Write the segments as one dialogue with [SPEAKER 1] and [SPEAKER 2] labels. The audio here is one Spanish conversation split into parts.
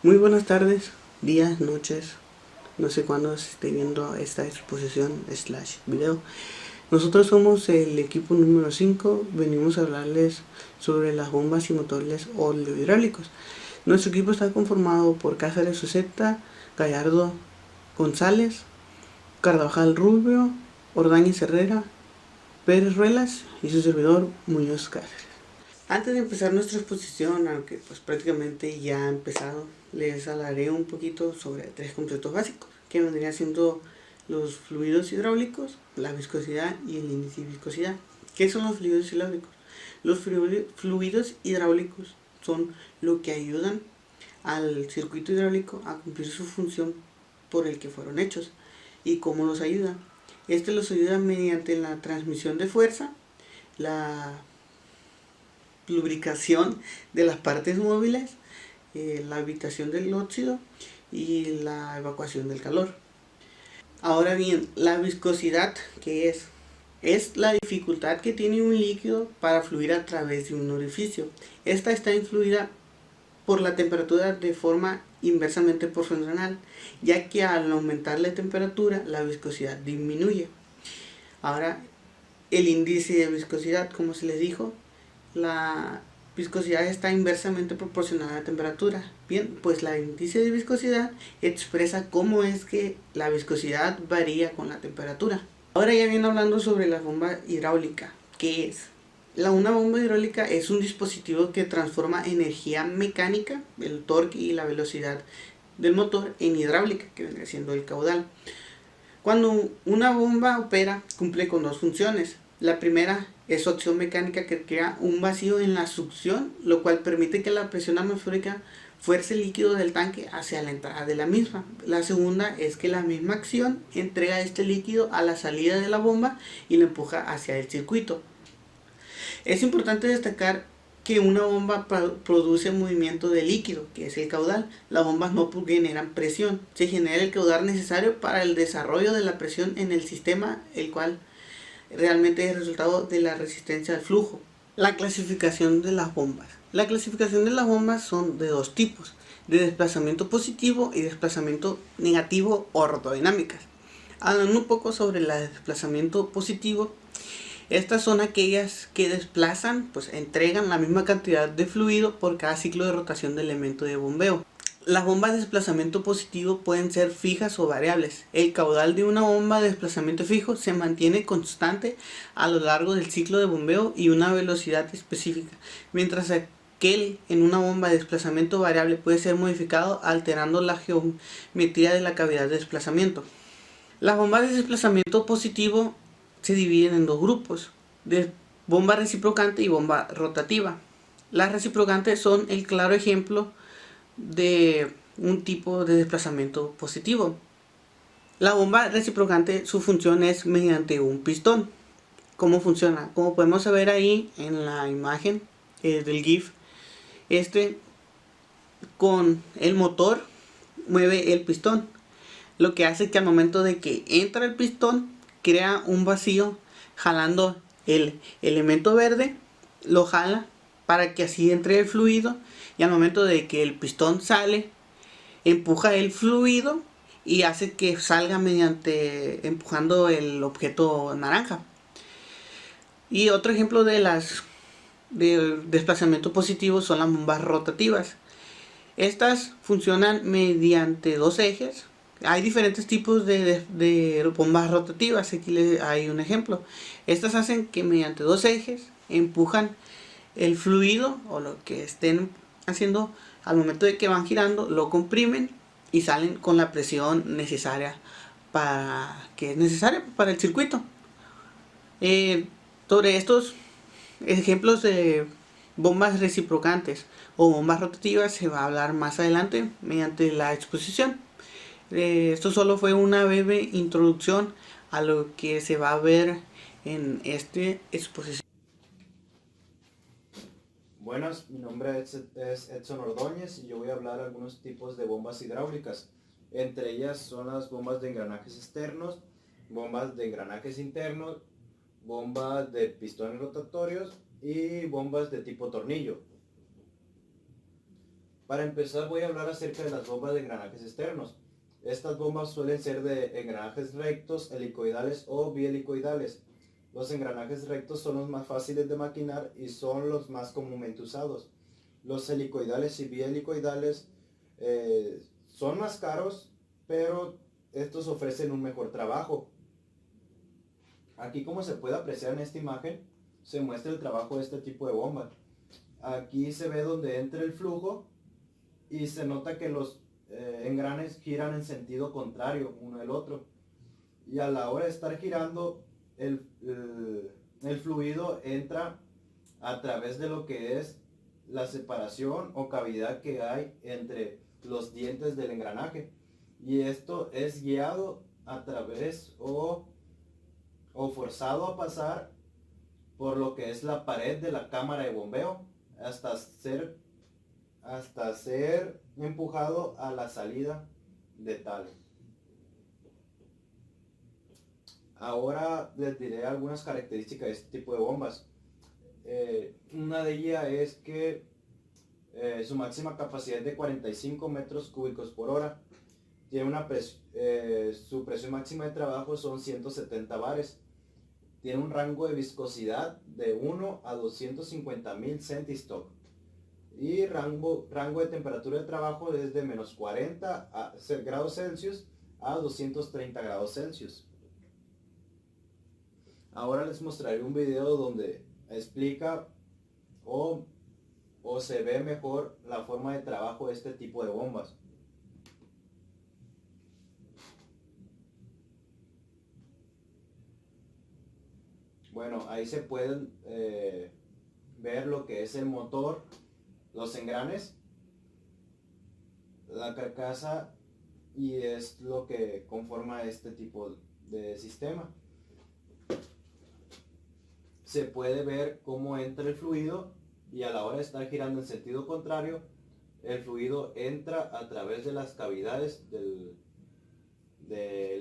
[SPEAKER 1] Muy buenas tardes, días, noches, no sé cuándo se esté viendo esta exposición slash video. Nosotros somos el equipo número 5, venimos a hablarles sobre las bombas y motores oleohidráulicos. Nuestro equipo está conformado por Cáceres Suzeta, Gallardo González, Carvajal Rubio, Ordóñez Herrera, Pérez Ruelas y su servidor Muñoz Cáceres. Antes de empezar nuestra exposición, aunque pues prácticamente ya ha empezado, les hablaré un poquito sobre tres conceptos básicos, que vendrían siendo los fluidos hidráulicos, la viscosidad y el índice de viscosidad. ¿Qué son los fluidos hidráulicos? Los fluidos hidráulicos son lo que ayudan al circuito hidráulico a cumplir su función por el que fueron hechos. ¿Y cómo los ayuda? Este los ayuda mediante la transmisión de fuerza, la lubricación de las partes móviles, la evitación del óxido y la evacuación del calor. Ahora bien, la viscosidad, ¿qué es? Es la dificultad que tiene un líquido para fluir a través de un orificio. Esta está influida por la temperatura de forma inversamente proporcional, ya que al aumentar la temperatura, la viscosidad disminuye. Ahora, el índice de viscosidad, como se les dijo, la viscosidad está inversamente proporcional a la temperatura. Bien, pues la índice de viscosidad expresa cómo es que la viscosidad varía con la temperatura. Ahora ya viene hablando sobre la bomba hidráulica. ¿Qué es? Una bomba hidráulica es un dispositivo que transforma energía mecánica, el torque y la velocidad del motor, en hidráulica, que viene siendo el caudal. Cuando una bomba opera, cumple con dos funciones. La primera es su acción mecánica, que crea un vacío en la succión, lo cual permite que la presión atmosférica fuerce el líquido del tanque hacia la entrada de la misma. La segunda es que la misma acción entrega este líquido a la salida de la bomba y lo empuja hacia el circuito. Es importante destacar que una bomba produce movimiento de líquido, que es el caudal. Las bombas no generan presión, se genera el caudal necesario para el desarrollo de la presión en el sistema, el cual realmente es el resultado de la resistencia al flujo. La clasificación de las bombas. La clasificación de las bombas son de dos tipos, de desplazamiento positivo y desplazamiento negativo ortodinámicas. Hablando un poco sobre el desplazamiento positivo, estas son aquellas que desplazan, pues entregan la misma cantidad de fluido por cada ciclo de rotación del elemento de bombeo. Las bombas de desplazamiento positivo pueden ser fijas o variables. El caudal de una bomba de desplazamiento fijo se mantiene constante a lo largo del ciclo de bombeo y una velocidad específica, mientras aquel en una bomba de desplazamiento variable puede ser modificado alterando la geometría de la cavidad de desplazamiento. Las bombas de desplazamiento positivo se dividen en dos grupos, de bomba reciprocante y bomba rotativa. Las reciprocantes son el claro ejemplo de un tipo de desplazamiento positivo. La bomba reciprocante, su función es mediante un pistón. ¿Cómo funciona? Como podemos ver ahí en la imagen del GIF, con el motor mueve el pistón, lo que hace que al momento de que entra el pistón crea un vacío, jalando el elemento verde, lo jala para que así entre el fluido, y al momento de que el pistón sale, empuja el fluido y hace que salga mediante empujando el objeto naranja. Y otro ejemplo de desplazamiento positivo son las bombas rotativas. Estas funcionan mediante dos ejes. Hay diferentes tipos de bombas rotativas. Aquí hay un ejemplo. Estas hacen que mediante dos ejes empujan el fluido o lo que estén haciendo. Al momento de que van girando, lo comprimen y salen con la presión necesaria que es necesaria para el circuito. Sobre estos ejemplos de bombas reciprocantes o bombas rotativas se va a hablar más adelante mediante la exposición. Esto solo fue una breve introducción a lo que se va a ver en esta exposición.
[SPEAKER 2] Buenas, mi nombre es Edson Ordóñez y yo voy a hablar de algunos tipos de bombas hidráulicas. Entre ellas son las bombas de engranajes externos, bombas de engranajes internos, bombas de pistones rotatorios y bombas de tipo tornillo. Para empezar voy a hablar acerca de las bombas de engranajes externos. Estas bombas suelen ser de engranajes rectos, helicoidales o bihelicoidales. Los engranajes rectos son los más fáciles de maquinar y son los más comúnmente usados. Los helicoidales y bihelicoidales son más caros, pero estos ofrecen un mejor trabajo. Aquí, como se puede apreciar en esta imagen, se muestra el trabajo de este tipo de bomba. Aquí se ve donde entra el flujo y se nota que los engranes giran en sentido contrario uno del otro. Y a la hora de estar girando, el fluido entra a través de lo que es la separación o cavidad que hay entre los dientes del engranaje. Y esto es guiado a través o forzado a pasar por lo que es la pared de la cámara de bombeo hasta ser empujado a la salida de tal. Ahora les diré algunas características de este tipo de bombas. Una de ellas es que su máxima capacidad es de 45 metros cúbicos por hora. Tiene su presión máxima de trabajo son 170 bares. Tiene un rango de viscosidad de 1 a 250.000 centistop. Y rango de temperatura de trabajo es de menos 40 grados Celsius a 230 grados Celsius. Ahora les mostraré un video donde explica o se ve mejor la forma de trabajo de este tipo de bombas. Bueno, ahí se pueden ver lo que es el motor, los engranes, la carcasa, y es lo que conforma este tipo de sistema. Se puede ver cómo entra el fluido y a la hora de estar girando en sentido contrario, el fluido entra a través de las cavidades del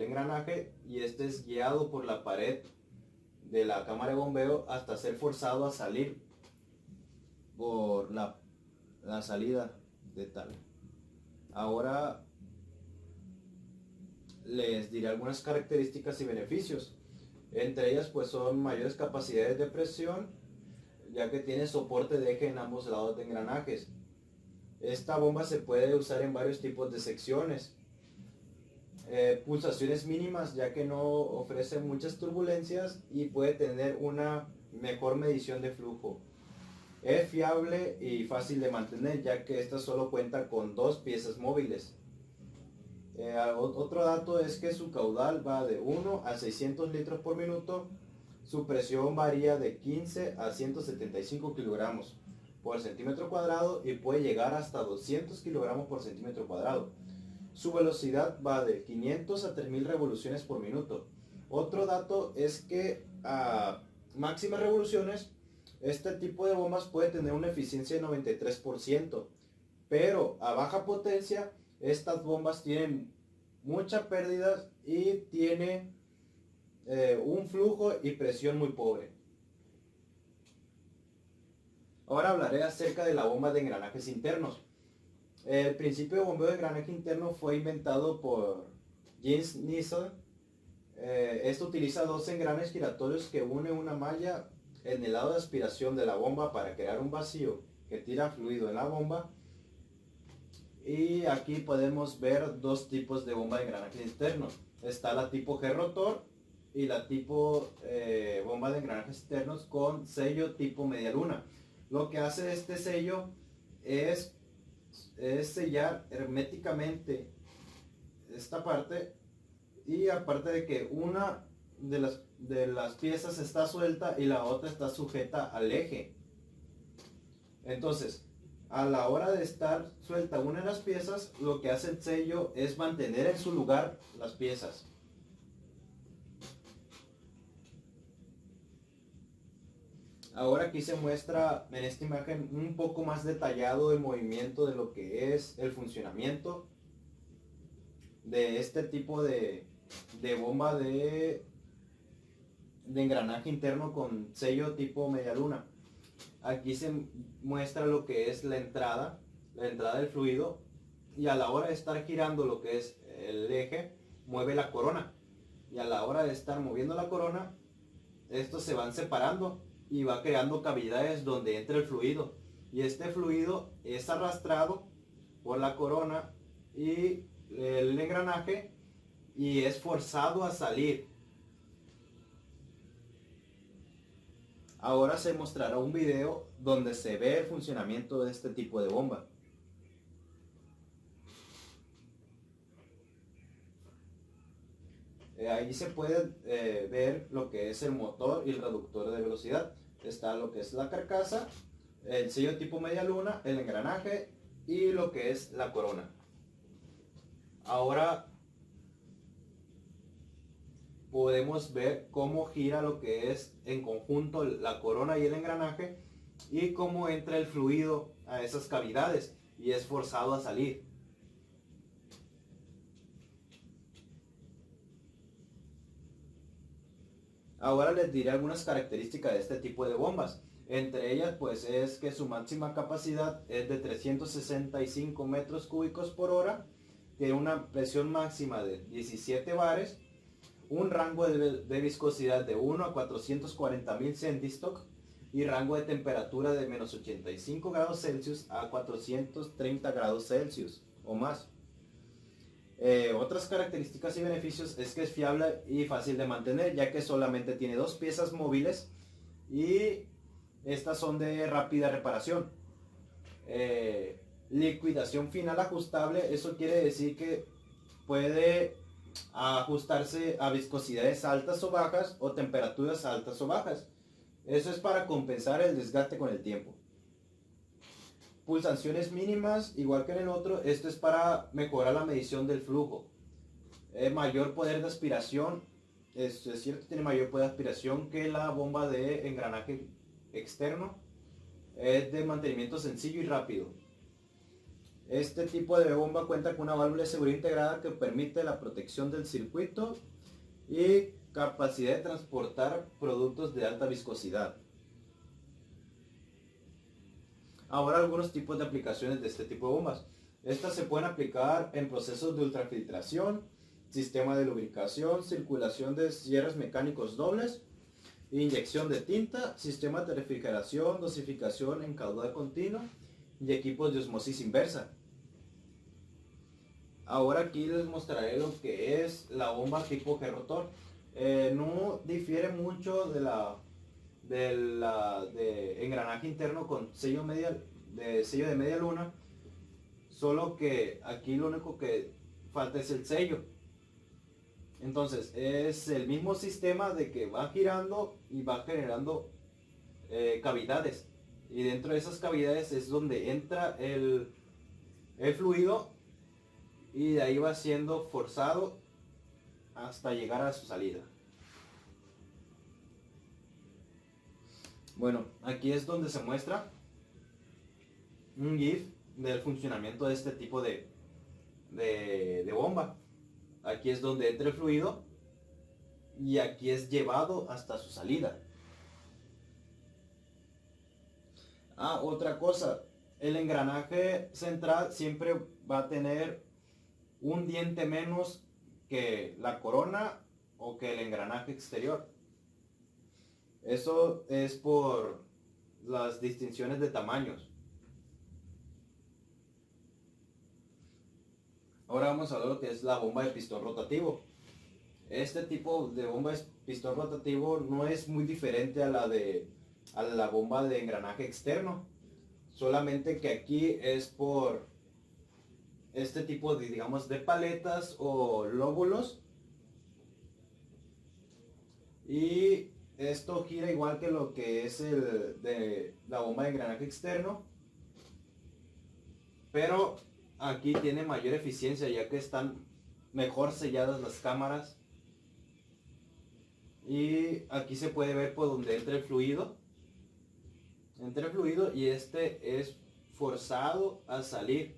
[SPEAKER 2] engranaje y este es guiado por la pared de la cámara de bombeo hasta ser forzado a salir por la salida de tal. Ahora les diré algunas características y beneficios. Entre ellas pues son mayores capacidades de presión, ya que tiene soporte de eje en ambos lados de engranajes. Esta bomba se puede usar en varios tipos de secciones. Pulsaciones mínimas, ya que no ofrece muchas turbulencias y puede tener una mejor medición de flujo. Es fiable y fácil de mantener, ya que esta solo cuenta con 2 piezas móviles. Otro dato es que su caudal va de 1 a 600 litros por minuto. Su presión varía de 15 a 175 kilogramos por centímetro cuadrado y puede llegar hasta 200 kilogramos por centímetro cuadrado. Su velocidad va de 500 a 3000 revoluciones por minuto. Otro dato es que a máximas revoluciones, este tipo de bombas puede tener una eficiencia de 93%, pero a baja potencia, estas bombas tienen muchas pérdidas y tiene un flujo y presión muy pobre. Ahora hablaré acerca de la bomba de engranajes internos. El principio de bombeo de engranaje interno fue inventado por James Neeson. Esto utiliza 2 engranes giratorios que unen una malla en el lado de aspiración de la bomba para crear un vacío que tira fluido en la bomba. Y aquí podemos ver 2 tipos de bomba de engranaje interno. Está la tipo G-rotor y la tipo bomba de engranajes internos con sello tipo media luna. Lo que hace este sello es sellar herméticamente esta parte, y aparte de que una de las piezas está suelta y la otra está sujeta al eje. Entonces, a la hora de estar suelta una de las piezas, lo que hace el sello es mantener en su lugar las piezas. Ahora aquí se muestra en esta imagen un poco más detallado el movimiento de lo que es el funcionamiento de este tipo de bomba de engranaje interno con sello tipo media luna. Aquí se muestra lo que es la entrada, la entrada del fluido, y a la hora de estar girando lo que es el eje, mueve la corona. Y a la hora de estar moviendo la corona, estos se van separando y va creando cavidades donde entra el fluido. Y este fluido es arrastrado por la corona y el engranaje y es forzado a salir. Ahora se mostrará un video donde se ve el funcionamiento de este tipo de bomba. Ahí se puede ver lo que es el motor y el reductor de velocidad. Está lo que es la carcasa, el sello tipo media luna, el engranaje y lo que es la corona. Ahora podemos ver cómo gira lo que es en conjunto la corona y el engranaje y cómo entra el fluido a esas cavidades y es forzado a salir. Ahora les diré algunas características de este tipo de bombas. Entre ellas pues es que su máxima capacidad es de 365 metros cúbicos por hora, tiene una presión máxima de 17 bares, un rango de viscosidad de 1 a 440.000 centistock y rango de temperatura de menos 85 grados Celsius a 430 grados Celsius o más. Otras características y beneficios es que es fiable y fácil de mantener, ya que solamente tiene dos piezas móviles y estas son de rápida reparación. Liquidación final ajustable, eso quiere decir que puede ajustarse a viscosidades altas o bajas o temperaturas altas o bajas. Eso es para compensar el desgaste con el tiempo. Pulsaciones mínimas, igual que en el otro, esto es para mejorar la medición del flujo. Mayor poder de aspiración, es cierto, tiene mayor poder de aspiración que la bomba de engranaje externo. Es de mantenimiento sencillo y rápido. Este tipo de bomba cuenta con una válvula de seguridad integrada que permite la protección del circuito y capacidad de transportar productos de alta viscosidad. Ahora algunos tipos de aplicaciones de este tipo de bombas. Estas se pueden aplicar en procesos de ultrafiltración, sistema de lubricación, circulación de cierres mecánicos dobles, inyección de tinta, sistemas de refrigeración, dosificación en caudal continuo y equipos de osmosis inversa. Ahora aquí les mostraré lo que es la bomba tipo G-rotor. No difiere mucho de engranaje interno con sello de media luna, solo que aquí lo único que falta es el sello. Entonces es el mismo sistema de que va girando y va generando cavidades, y dentro de esas cavidades es donde entra el fluido y de ahí va siendo forzado hasta llegar a su salida. Bueno, aquí es donde se muestra un GIF del funcionamiento de este tipo de bomba. Aquí es donde entra el fluido y aquí es llevado hasta su salida. Otra cosa, el engranaje central siempre va a tener un diente menos que la corona o que el engranaje exterior. Eso es por las distinciones de tamaños. Ahora vamos a ver lo que es la bomba de pistón rotativo. Este tipo de bomba de pistón rotativo no es muy diferente a la bomba de engranaje externo. Solamente que aquí es por este tipo de, digamos, de paletas o lóbulos. Y esto gira igual que lo que es de la bomba de engranaje externo, pero aquí tiene mayor eficiencia ya que están mejor selladas las cámaras. Y aquí se puede ver por donde entra el fluido. Entra el fluido y este es forzado a salir.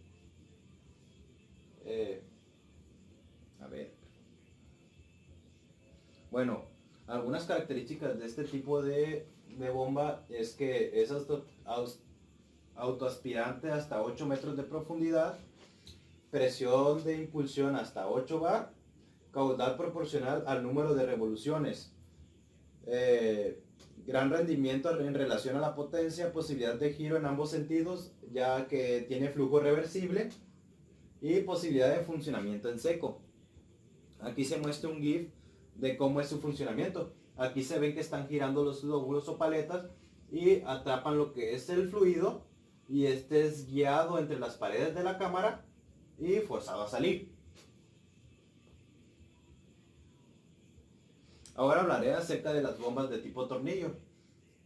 [SPEAKER 2] A ver. Bueno, algunas características de este tipo de bomba es que es autoaspirante hasta 8 metros de profundidad, presión de impulsión hasta 8 bar, caudal proporcional al número de revoluciones, gran rendimiento en relación a la potencia, posibilidad de giro en ambos sentidos, ya que tiene flujo reversible, y posibilidad de funcionamiento en seco. Aquí se muestra un GIF de cómo es su funcionamiento. Aquí se ven que están girando los lóbulos o paletas y atrapan lo que es el fluido, y este es guiado entre las paredes de la cámara y forzado a salir. Ahora hablaré acerca de las bombas de tipo tornillo.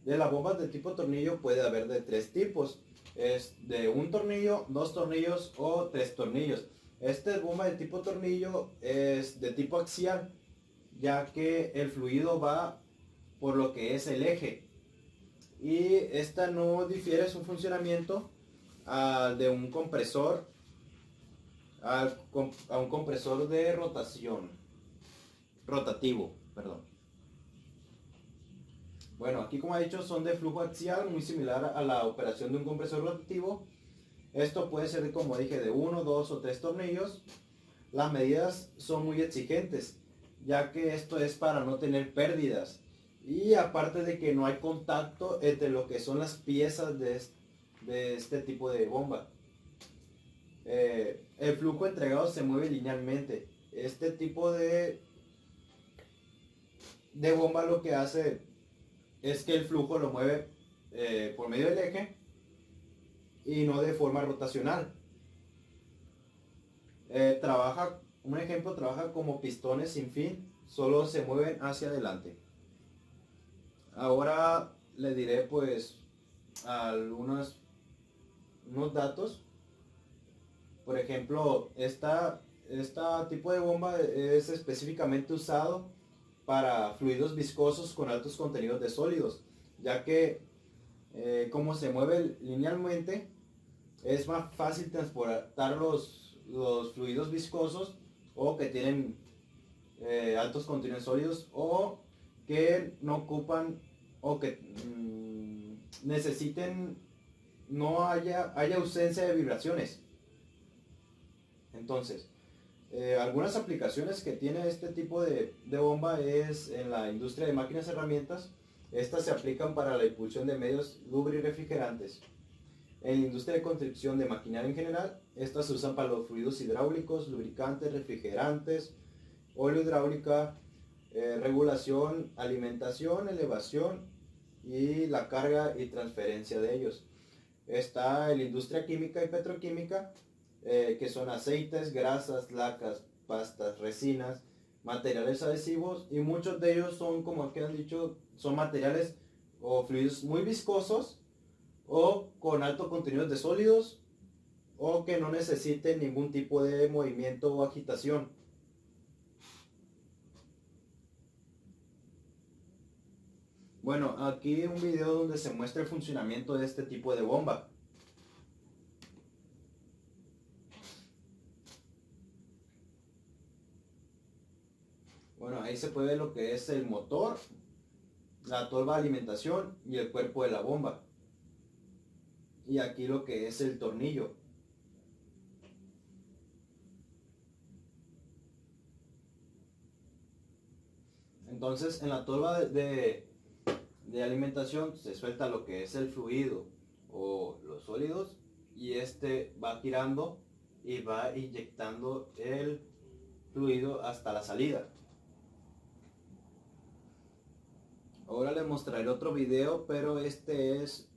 [SPEAKER 2] De las bombas de tipo tornillo puede haber de 3 tipos. Es de 1 tornillo, 2 tornillos o 3 tornillos. Esta bomba de tipo tornillo es de tipo axial, ya que el fluido va por lo que es el eje. Y esta no difiere su funcionamiento al de un compresor, a un compresor de rotativo, perdón. Bueno, aquí como he dicho son de flujo axial, muy similar a la operación de un compresor rotativo. Esto puede ser, como dije, de 1, 2 o 3 tornillos. Las medidas son muy exigentes, ya que esto es para no tener pérdidas. Y aparte de que no hay contacto entre lo que son las piezas de este tipo de bomba. El flujo entregado se mueve linealmente. Este tipo de bomba lo que hace es que el flujo lo mueve por medio del eje y no de forma rotacional. Un ejemplo, trabaja como pistones sin fin, solo se mueven hacia adelante. Ahora le diré pues unos datos. Por ejemplo, esta tipo de bomba es específicamente usado para fluidos viscosos con altos contenidos de sólidos, ya que como se mueve linealmente, es más fácil transportar los fluidos viscosos o que tienen altos contenidos sólidos, o que no ocupan o que necesiten, no haya ausencia de vibraciones. Entonces, algunas aplicaciones que tiene este tipo de bomba es en la industria de máquinas y herramientas. Estas se aplican para la impulsión de medios lubrirefrigerantes. En la industria de construcción de maquinaria en general, estas se usan para los fluidos hidráulicos, lubricantes, refrigerantes, óleo hidráulica, regulación, alimentación, elevación y la carga y transferencia de ellos. Está en la industria química y petroquímica, que son aceites, grasas, lacas, pastas, resinas, materiales adhesivos, y muchos de ellos son, como aquí han dicho, son materiales o fluidos muy viscosos o con alto contenido de sólidos, o que no necesiten ningún tipo de movimiento o agitación. Bueno, aquí un video donde se muestra el funcionamiento de este tipo de bomba. Bueno, ahí se puede ver lo que es el motor, la tolva de alimentación y el cuerpo de la bomba. Y aquí lo que es el tornillo. Entonces, en la tolva de alimentación se suelta lo que es el fluido o los sólidos, y este va girando y va inyectando el fluido hasta la salida. Ahora les mostraré otro video, pero este es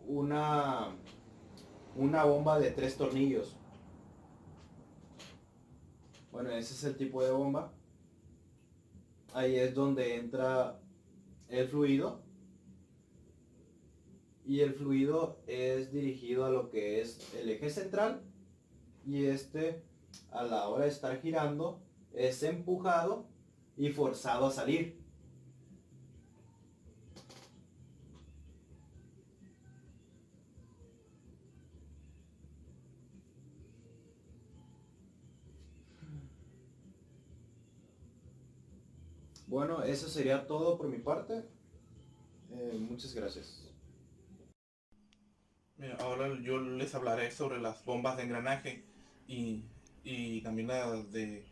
[SPEAKER 2] una bomba de 3 tornillos. Bueno, ese es el tipo de bomba. Ahí es donde entra el fluido, y el fluido es dirigido a lo que es el eje central, y este, a la hora de estar girando, es empujado y forzado a salir. Bueno, eso sería todo por mi parte. Muchas gracias.
[SPEAKER 3] Mira, ahora yo les hablaré sobre las bombas de engranaje y, y también las de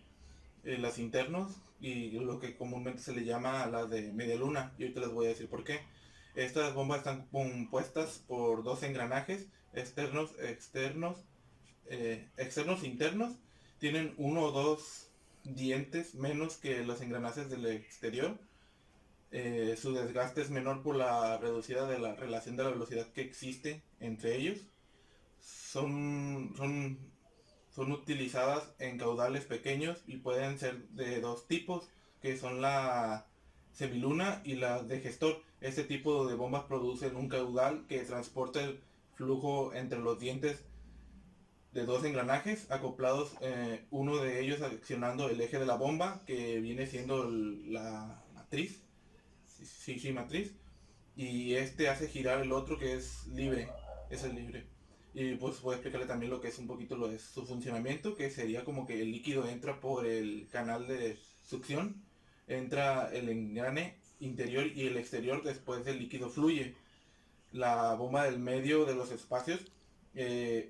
[SPEAKER 3] las internos y lo que comúnmente se le llama las de media luna. Y ahorita les voy a decir por qué. Estas bombas están compuestas por dos engranajes externos e internos. Tienen uno o dos dientes menos que los engranajes del exterior. Su desgaste es menor por la reducida de la relación de la velocidad que existe entre ellos. Son, son, son utilizadas en caudales pequeños y pueden ser de dos tipos, que son la semiluna y la de gestor. Este tipo de bombas producen un caudal que transporta el flujo entre los dientes de dos engranajes acoplados, uno de ellos accionando el eje de la bomba, que viene siendo la matriz, sí, matriz, y este hace girar el otro que es libre, es el libre. Y pues voy a explicarle también lo que es un poquito lo de su funcionamiento, que sería como que el líquido entra por el canal de succión, entra el engrane interior y el exterior, después el líquido fluye. La bomba del medio de los espacios,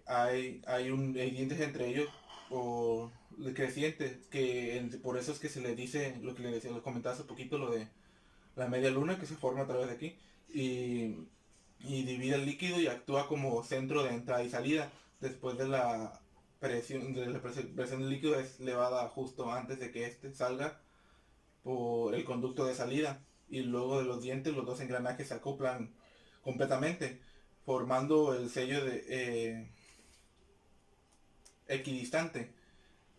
[SPEAKER 3] hay dientes entre ellos o crecientes, por eso es que se le dice lo que le decía, lo comentaba hace poquito, lo de la media luna que se forma a través de aquí y, y divide el líquido y actúa como centro de entrada y salida. Después de la presión del líquido es elevada justo antes de que éste salga por el conducto de salida, y luego de los dientes los dos engranajes se acoplan completamente formando el sello de equidistante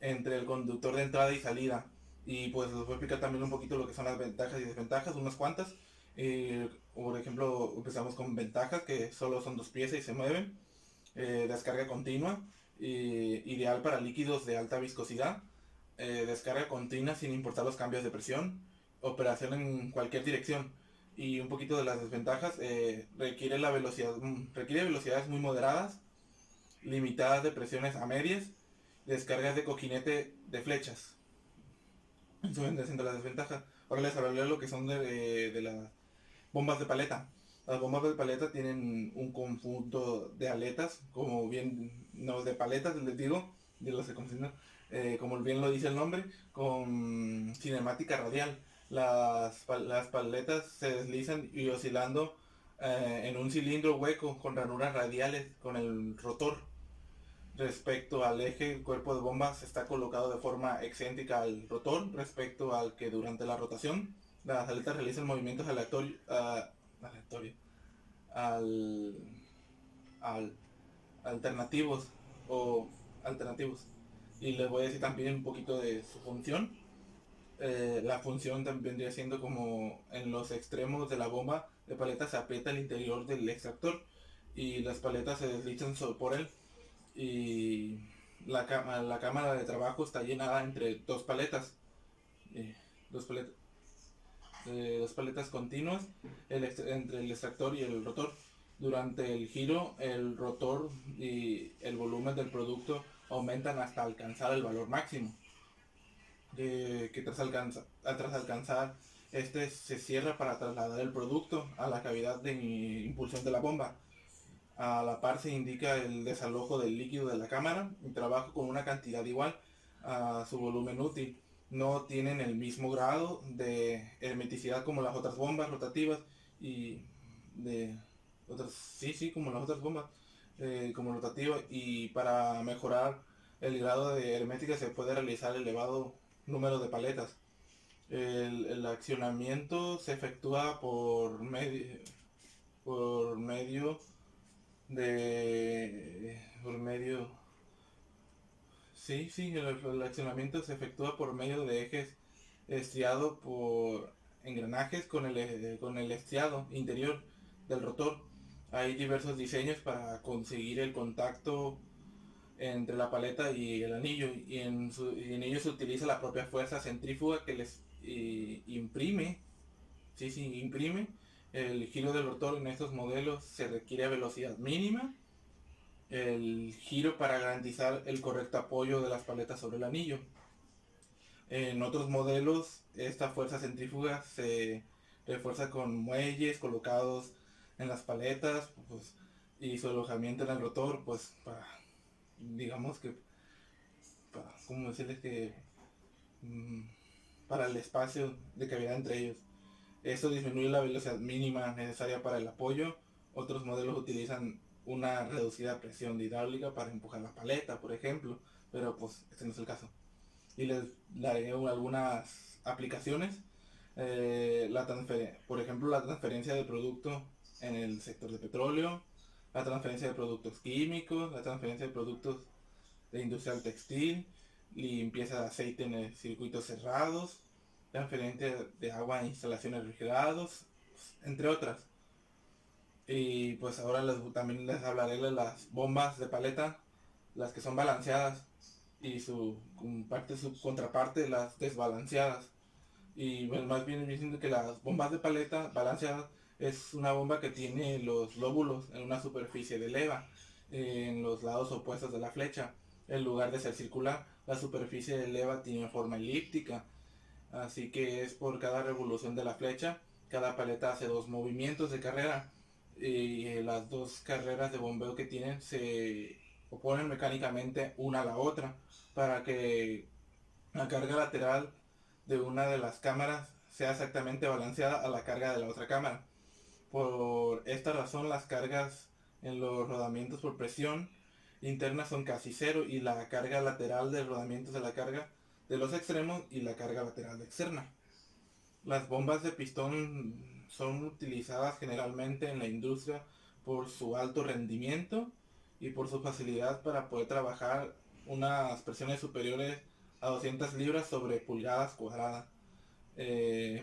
[SPEAKER 3] entre el conductor de entrada y salida. Y pues les voy a explicar también un poquito lo que son las ventajas y desventajas, unas cuantas. Por ejemplo, empezamos con ventajas, que solo son dos piezas y se mueven. Descarga continua, ideal para líquidos de alta viscosidad. Descarga continua sin importar los cambios de presión. Operación en cualquier dirección. Y un poquito de las desventajas, requiere velocidades muy moderadas, limitadas de presiones a medias, descargas de coquinete de flechas. Eso vendría siendo las desventajas. Ahora les hablaré de lo que son de las bombas de paleta. Las bombas de paleta tienen un conjunto de aletas, como bien, no de paletas, les digo, de los que confunden, como bien lo dice el nombre, con cinemática radial. Las paletas se deslizan y oscilando en un cilindro hueco con ranuras radiales con el rotor. Respecto al eje, el cuerpo de bombas está colocado de forma excéntrica al rotor respecto al que durante la rotación las aletas realizan movimientos aleatorios al, al- alternativos o alternativos. Y les voy a decir también un poquito de su función. La función también vendría siendo como en los extremos de la bomba de paleta se aprieta el interior del extractor y las paletas se deslizan por él, y la cámara de trabajo está llenada entre dos paletas, eh, dos paletas, dos paletas continuas entre el extractor y el rotor. Durante el giro, el rotor y el volumen del producto aumentan hasta alcanzar el valor máximo, que tras alcanzar este se cierra para trasladar el producto a la cavidad de impulsión de la bomba. A la par se indica el desalojo del líquido de la cámara y trabajo con una cantidad igual a su volumen útil. No tienen el mismo grado de hermeticidad como las otras bombas rotativas y de otras, sí, como las otras bombas como rotativas, y para mejorar el grado de hermética se puede realizar elevado número de paletas. El accionamiento se efectúa por medio por medio, sí, el accionamiento se efectúa por medio de ejes estriados por engranajes con el estriado interior del rotor. Hay diversos diseños para conseguir el contacto entre la paleta y el anillo, y en ellos se utiliza la propia fuerza centrífuga que les imprime, imprime el giro del rotor. En estos modelos se requiere velocidad mínima el giro para garantizar el correcto apoyo de las paletas sobre el anillo. En otros modelos, esta fuerza centrífuga se refuerza con muelles colocados en las paletas, pues, y su alojamiento en el rotor, pues para, digamos que, para, ¿cómo decirles que? mm, para el espacio de cavidad entre ellos. Esto disminuye la velocidad mínima necesaria para el apoyo. Otros modelos utilizan una reducida presión de hidráulica para empujar la paleta, por ejemplo, pero pues este no es el caso. Y les daré algunas aplicaciones. Por ejemplo, la transferencia de producto en el sector de petróleo, la transferencia de productos químicos, la transferencia de productos de industrial textil, limpieza de aceite en circuitos cerrados, transferencia de agua en instalaciones refrigerados, entre otras. Y pues ahora también les hablaré de las bombas de paleta, las que son balanceadas, y su contraparte, las desbalanceadas. Y bueno, más bien diciendo que las bombas de paleta balanceadas es una bomba que tiene los lóbulos en una superficie de leva, en los lados opuestos de la flecha. En lugar de ser circular, la superficie de leva tiene forma elíptica. Así que es por cada revolución de la flecha, cada paleta hace 2 movimientos de carrera. Y las 2 carreras de bombeo que tienen se oponen mecánicamente una a la otra para que la carga lateral de una de las cámaras sea exactamente balanceada a la carga de la otra cámara. Por esta razón, las cargas en los rodamientos por presión interna son casi cero, y la carga lateral de rodamientos de la carga de los extremos y la carga lateral externa. Las bombas de pistón son utilizadas generalmente en la industria por su alto rendimiento y por su facilidad para poder trabajar unas presiones superiores a 200 libras sobre pulgadas cuadradas. Eh,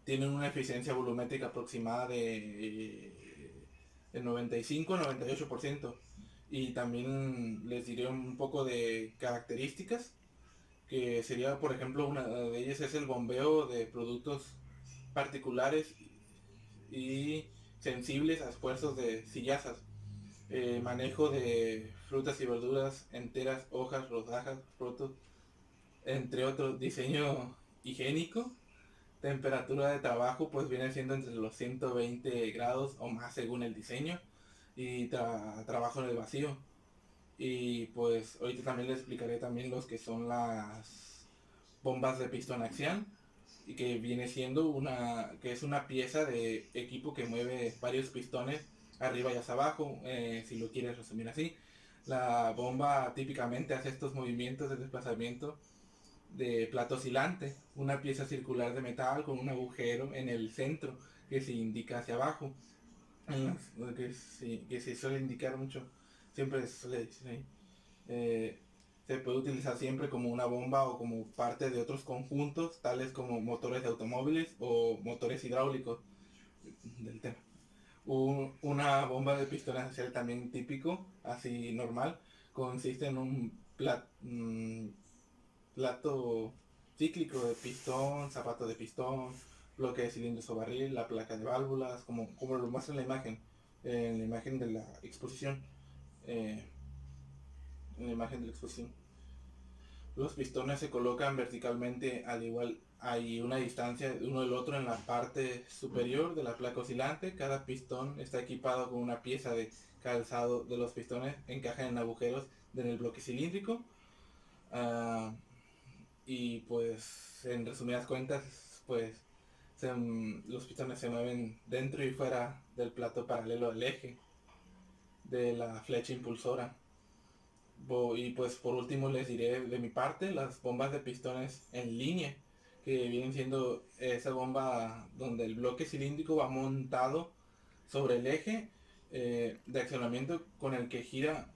[SPEAKER 3] Tienen una eficiencia volumétrica aproximada de 95-98%. Y también les diré un poco de características, que sería, por ejemplo, una de ellas es el bombeo de productos particulares y sensibles a esfuerzos de sillazas, manejo de frutas y verduras enteras, hojas, rodajas, frutos, entre otros, diseño higiénico, temperatura de trabajo pues viene siendo entre los 120 grados o más según el diseño, y trabajo en el vacío. Y pues ahorita también les explicaré también los que son las bombas de pistón axial, y que viene siendo que es una pieza de equipo que mueve varios pistones arriba y hacia abajo, si lo quieres resumir así. La bomba típicamente hace estos movimientos de desplazamiento de plato oscilante, una pieza circular de metal con un agujero en el centro que se indica hacia abajo, que se suele indicar mucho, siempre se suele decir ahí. Eh, Se puede utilizar siempre como una bomba o como parte de otros conjuntos, tales como motores de automóviles o motores hidráulicos del tema. Una bomba de pistón axial también típico, así normal, consiste en un plato cíclico de pistón, zapato de pistón, bloque de cilindros o barril, la placa de válvulas, como lo muestra en la imagen de la exposición. eh, en la imagen de la exposición. Los pistones se colocan verticalmente, al igual hay una distancia de uno del otro en la parte superior de la placa oscilante. Cada pistón está equipado con una pieza de calzado de los pistones, encaja en agujeros en el bloque cilíndrico. Uh, y pues en resumidas cuentas, pues los pistones se mueven dentro y fuera del plato paralelo del eje de la flecha impulsora. Y pues por último les diré de mi parte las bombas de pistones en línea, que vienen siendo esa bomba donde el bloque cilíndrico va montado sobre el eje de accionamiento con el que gira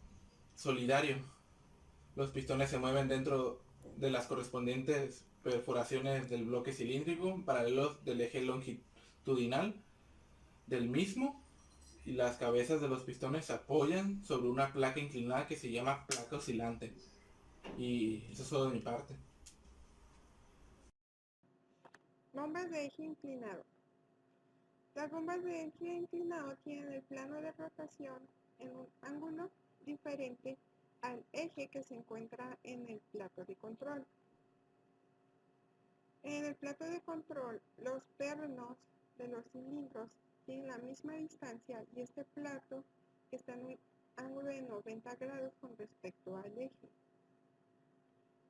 [SPEAKER 3] solidario. Los pistones se mueven dentro de las correspondientes perforaciones del bloque cilíndrico paralelos del eje longitudinal del mismo, y las cabezas de los pistones se apoyan sobre una placa inclinada que se llama placa oscilante. Y eso es todo de mi parte.
[SPEAKER 4] Bombas de eje inclinado. Las bombas de eje inclinado tienen el plano de rotación en un ángulo diferente al eje que se encuentra en el plato de control. En el plato de control, los pernos de los cilindros tienen la misma distancia y este plato que está en un ángulo de 90 grados con respecto al eje.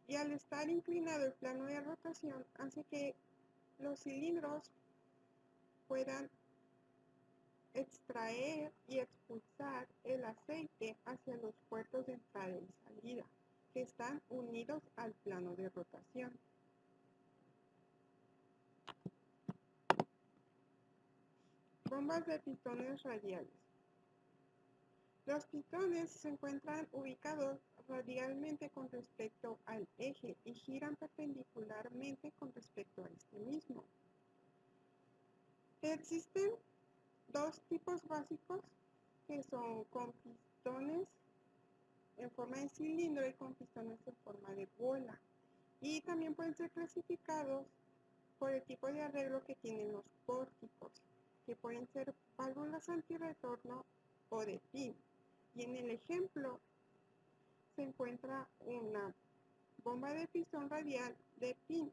[SPEAKER 4] Y al estar inclinado el plano de rotación hace que los cilindros puedan extraer y expulsar el aceite hacia los puertos de entrada y salida, que están unidos al plano de rotación. Bombas de pistones radiales. Los pistones se encuentran ubicados radialmente con respecto al eje y giran perpendicularmente con respecto a este mismo. Existen dos tipos básicos que son con pistones en forma de cilindro y con pistones en forma de bola. Y también pueden ser clasificados por el tipo de arreglo que tienen los pórticos, que pueden ser válvulas antirretorno o de pin. Y en el ejemplo se encuentra una bomba de pistón radial de pin,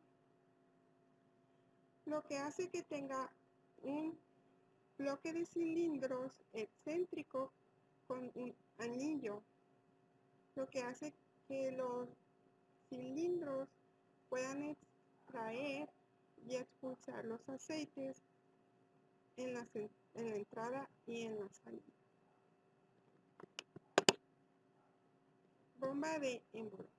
[SPEAKER 4] lo que hace que tenga un bloque de cilindros excéntrico con un anillo, lo que hace que los cilindros puedan extraer y expulsar los aceites en la entrada y en la salida. Bomba de émbolo.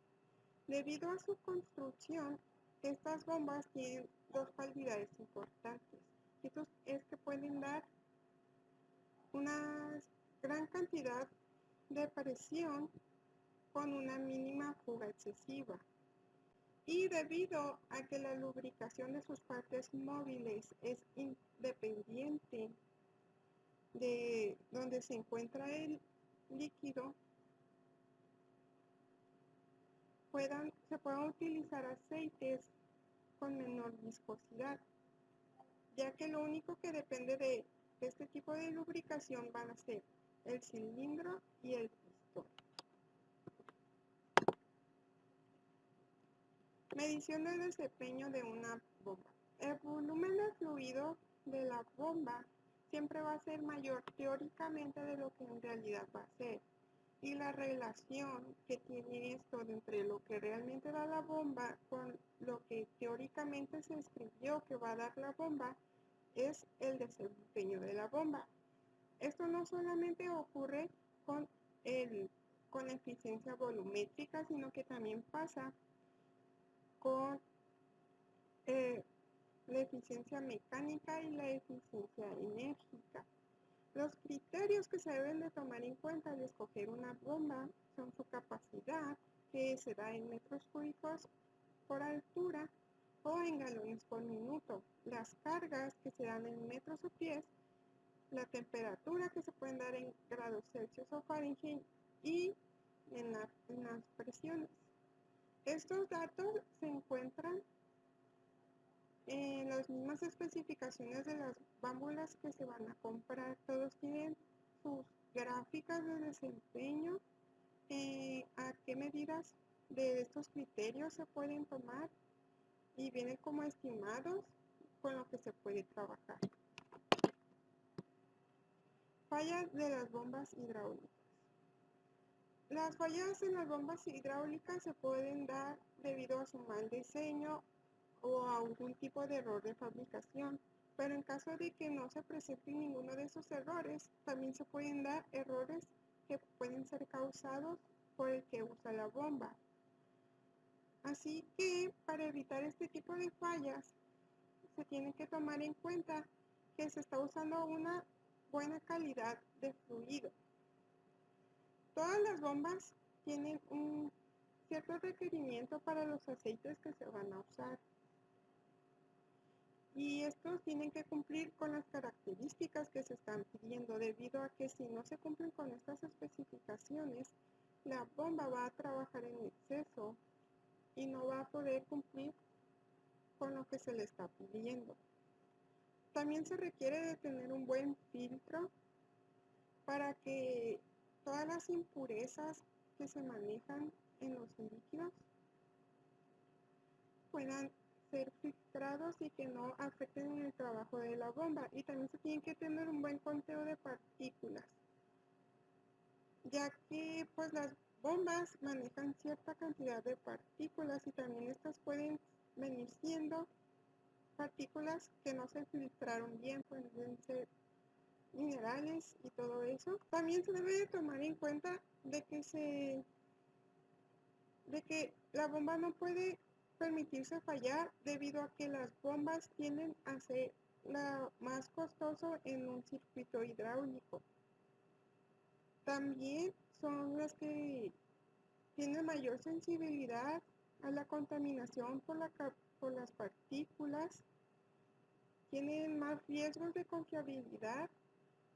[SPEAKER 4] Debido a su construcción, estas bombas tienen dos cualidades importantes. Esto es que pueden dar una gran cantidad de presión con una mínima fuga excesiva. Y debido a que la lubricación de sus partes móviles es independiente de donde se encuentra el líquido, se pueden utilizar aceites con menor viscosidad, ya que lo único que depende de este tipo de lubricación van a ser el cilindro y el pistón. Medición del desempeño de una bomba. El volumen de fluido de la bomba siempre va a ser mayor teóricamente de lo que en realidad va a ser. Y la relación que tiene esto entre lo que realmente da la bomba con lo que teóricamente se escribió que va a dar la bomba es el desempeño de la bomba. Esto no solamente ocurre con la eficiencia volumétrica, sino que también pasa con la eficiencia mecánica y la eficiencia enérgica. Los criterios que se deben de tomar en cuenta al escoger una bomba son su capacidad, que se da en metros cúbicos por altura o en galones por minuto, las cargas que se dan en metros o pies, la temperatura que se pueden dar en grados Celsius o Fahrenheit y en las presiones. Estos datos se encuentran en las mismas especificaciones de las válvulas que se van a comprar. Todos tienen sus gráficas de desempeño, a qué medidas de estos criterios se pueden tomar y vienen como estimados con lo que se puede trabajar. Fallas de las bombas hidráulicas. Las fallas en las bombas hidráulicas se pueden dar debido a su mal diseño o a algún tipo de error de fabricación, pero en caso de que no se presente ninguno de esos errores, también se pueden dar errores que pueden ser causados por el que usa la bomba. Así que para evitar este tipo de fallas, se tiene que tomar en cuenta que se está usando una buena calidad de fluido. Todas las bombas tienen un cierto requerimiento para los aceites que se van a usar. Y estos tienen que cumplir con las características que se están pidiendo, debido a que si no se cumplen con estas especificaciones, la bomba va a trabajar en exceso y no va a poder cumplir con lo que se le está pidiendo. También se requiere de tener un buen filtro para que todas las impurezas que se manejan en los líquidos puedan ser filtrados y que no afecten el trabajo de la bomba. Y también se tiene que tener un buen conteo de partículas. ya que pues las bombas manejan cierta cantidad de partículas y también estas pueden venir siendo partículas que no se filtraron bien, pueden ser minerales y todo eso. También se debe de tomar en cuenta de que la bomba no puede permitirse fallar debido a que las bombas tienden a ser lo más costoso en un circuito hidráulico. También son las que tienen mayor sensibilidad a la contaminación por las partículas, tienen más riesgos de confiabilidad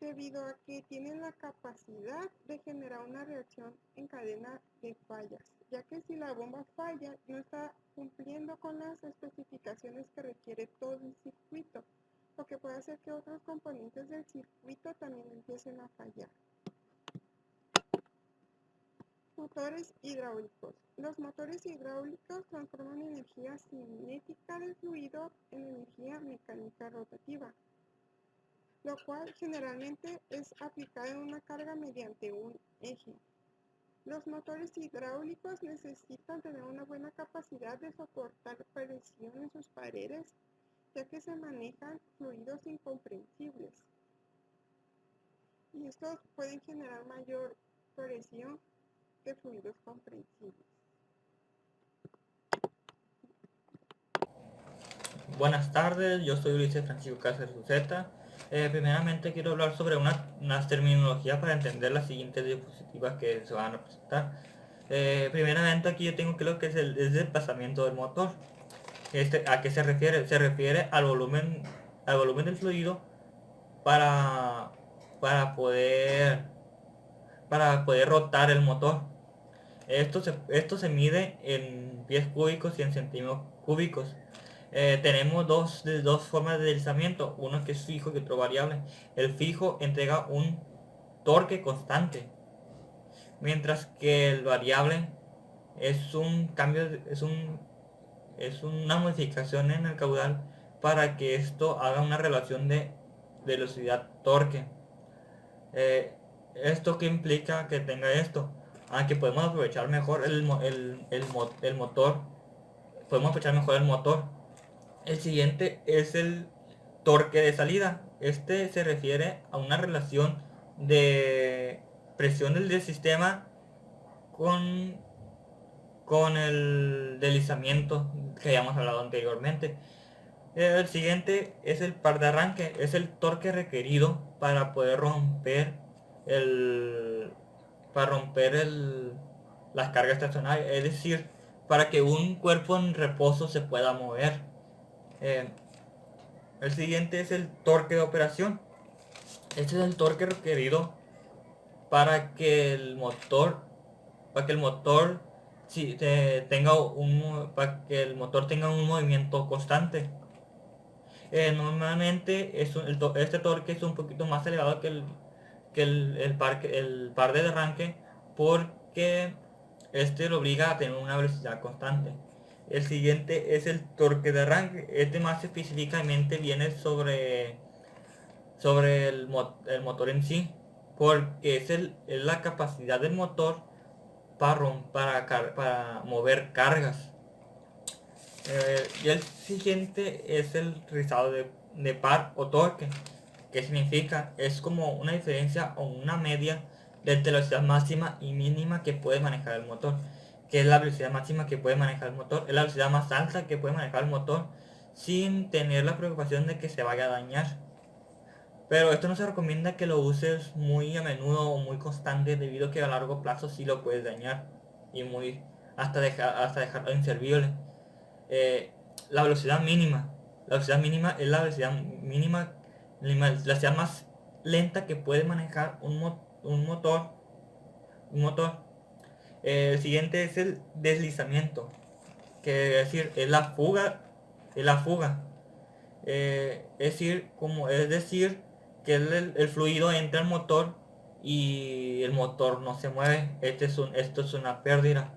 [SPEAKER 4] debido a que tienen la capacidad de generar una reacción en cadena de fallas, ya que si la bomba falla no está cumpliendo con las especificaciones que requiere todo el circuito, lo que puede hacer que otros componentes del circuito también empiecen a fallar. Motores hidráulicos. Los motores hidráulicos transforman energía cinética del fluido en energía mecánica rotativa, lo cual generalmente es aplicada en una carga mediante un eje. Los motores hidráulicos necesitan tener una buena capacidad de soportar presión en sus paredes, ya que se manejan fluidos incomprensibles. Y estos pueden generar mayor presión que fluidos comprensibles.
[SPEAKER 5] Buenas tardes, yo soy Ulises Francisco Cáceres Uceta. Primeramente quiero hablar sobre unas terminologías para entender las siguientes diapositivas que se van a presentar. Primeramente aquí yo tengo que lo que es el desplazamiento del motor. ¿A qué se refiere? Se refiere al volumen del fluido para poder rotar el motor. Esto se mide en pies cúbicos y en centímetros cúbicos. Tenemos dos formas de deslizamiento, uno que es fijo y otro variable. El fijo entrega un torque constante, mientras que el variable es un cambio, es una modificación en el caudal para que esto haga una relación de velocidad-torque. ¿Esto qué implica que tenga esto? Que podemos aprovechar mejor el motor. Podemos aprovechar mejor el motor. El siguiente es el torque de salida. Este se refiere a una relación de presión del sistema con el deslizamiento que habíamos hablado anteriormente. El siguiente es el par de arranque, es el torque requerido para poder romper las cargas estacionarias, es decir, para que un cuerpo en reposo se pueda mover. El siguiente es el torque de operación. Este es el torque requerido para que el motor tenga un movimiento constante. Normalmente este torque es un poquito más elevado que el par de arranque, porque este lo obliga a tener una velocidad constante. El siguiente es el torque de arranque. Este más específicamente viene sobre el motor en sí, porque es la capacidad del motor para mover cargas. Y el siguiente es el rizado de par o torque. ¿Qué significa? Es como una diferencia o una media entre la velocidad máxima y mínima que puede manejar el motor. ¿Qué es la velocidad máxima que puede manejar el motor? Es la velocidad más alta que puede manejar el motor sin tener la preocupación de que se vaya a dañar. Pero esto no se recomienda que lo uses muy a menudo o muy constante, debido a que a largo plazo sí lo puedes dañar y hasta dejarlo inservible. La velocidad mínima. La velocidad mínima es la velocidad la velocidad más lenta que puede manejar un motor. El siguiente es el deslizamiento, que es decir, es la fuga. Es decir, que el fluido entra al motor y el motor no se mueve. Esto es una pérdida.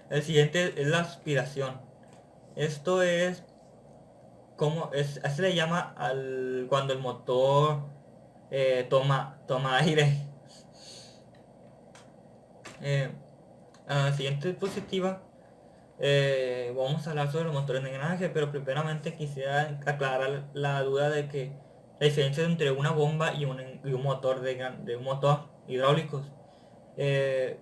[SPEAKER 5] El siguiente es la aspiración. Esto es se le llama cuando el motor toma aire. A la siguiente diapositiva vamos a hablar sobre los motores de engranaje, pero primeramente quisiera aclarar la duda de que la diferencia entre una bomba y un motor de un motor hidráulicos,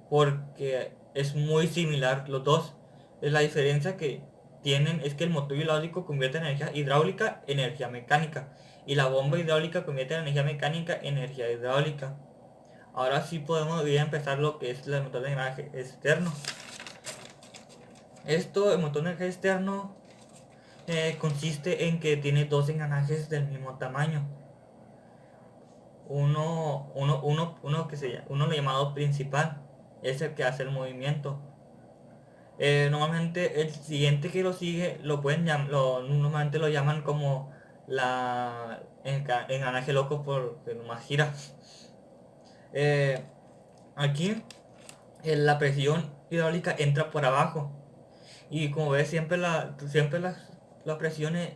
[SPEAKER 5] porque es muy similar los dos. La diferencia que tienen es que el motor hidráulico convierte energía hidráulica en energía mecánica y la bomba hidráulica convierte la energía mecánica en energía hidráulica. Ahora sí podemos ir a empezar lo que es el motor de engranaje externo. El motor de engranaje externo consiste en que tiene dos engranajes del mismo tamaño. Uno lo llamado principal, es el que hace el movimiento. Normalmente el siguiente que lo sigue normalmente lo llaman como engranaje loco porque nomás gira. Aquí la presión hidráulica entra por abajo y como ves siempre las presiones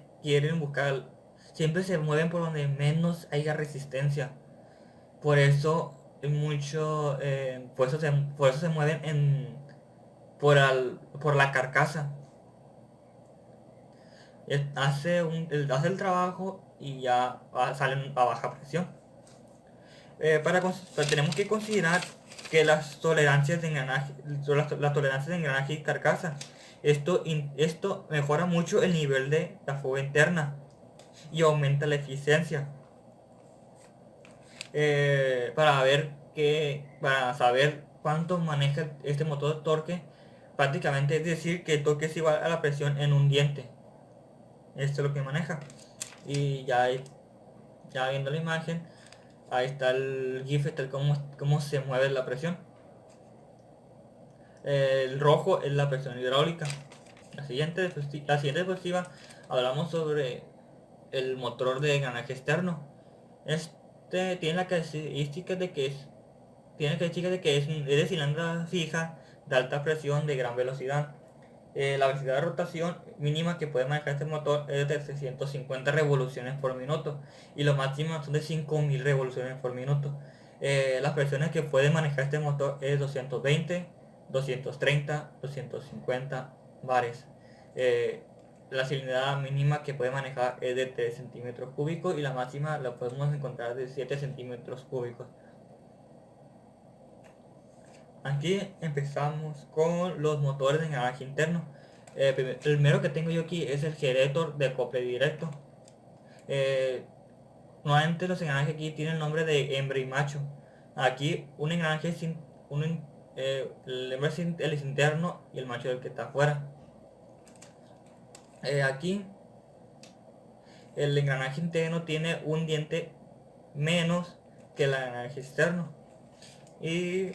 [SPEAKER 5] siempre se mueven por donde menos haya resistencia. Por eso por eso se mueven por la carcasa. Hace el trabajo y ya salen a baja presión. Tenemos que considerar que las tolerancias de engranaje, las tolerancias de engranaje y carcasa, esto mejora mucho el nivel de la fuga interna y aumenta la eficiencia. Para saber cuánto maneja este motor de torque, prácticamente es decir que el torque es igual a la presión en un diente. Esto es lo que maneja. Y ya viendo la imagen, ahí está el GIF, cómo se mueve la presión. El rojo es la presión hidráulica. La siguiente diapositiva hablamos sobre el motor de engranaje externo. Tiene la característica de que es de cilindro fija, de alta presión, de gran velocidad. La velocidad de rotación mínima que puede manejar este motor es de 350 revoluciones por minuto y lo máximo son de 5000 revoluciones por minuto. Las presiones que puede manejar este motor es 220, 230, 250 bares. La cilindrada mínima que puede manejar es de 3 centímetros cúbicos y la máxima la podemos encontrar de 7 centímetros cúbicos. Aquí empezamos con los motores de engranaje interno. El primero que tengo yo aquí es el generator de acople directo. Normalmente los engranajes aquí tienen el nombre de hembra y macho. Aquí un engranaje el hembra es el interno y el macho es el que está afuera. Aquí el engranaje interno tiene un diente menos que el engranaje externo. Y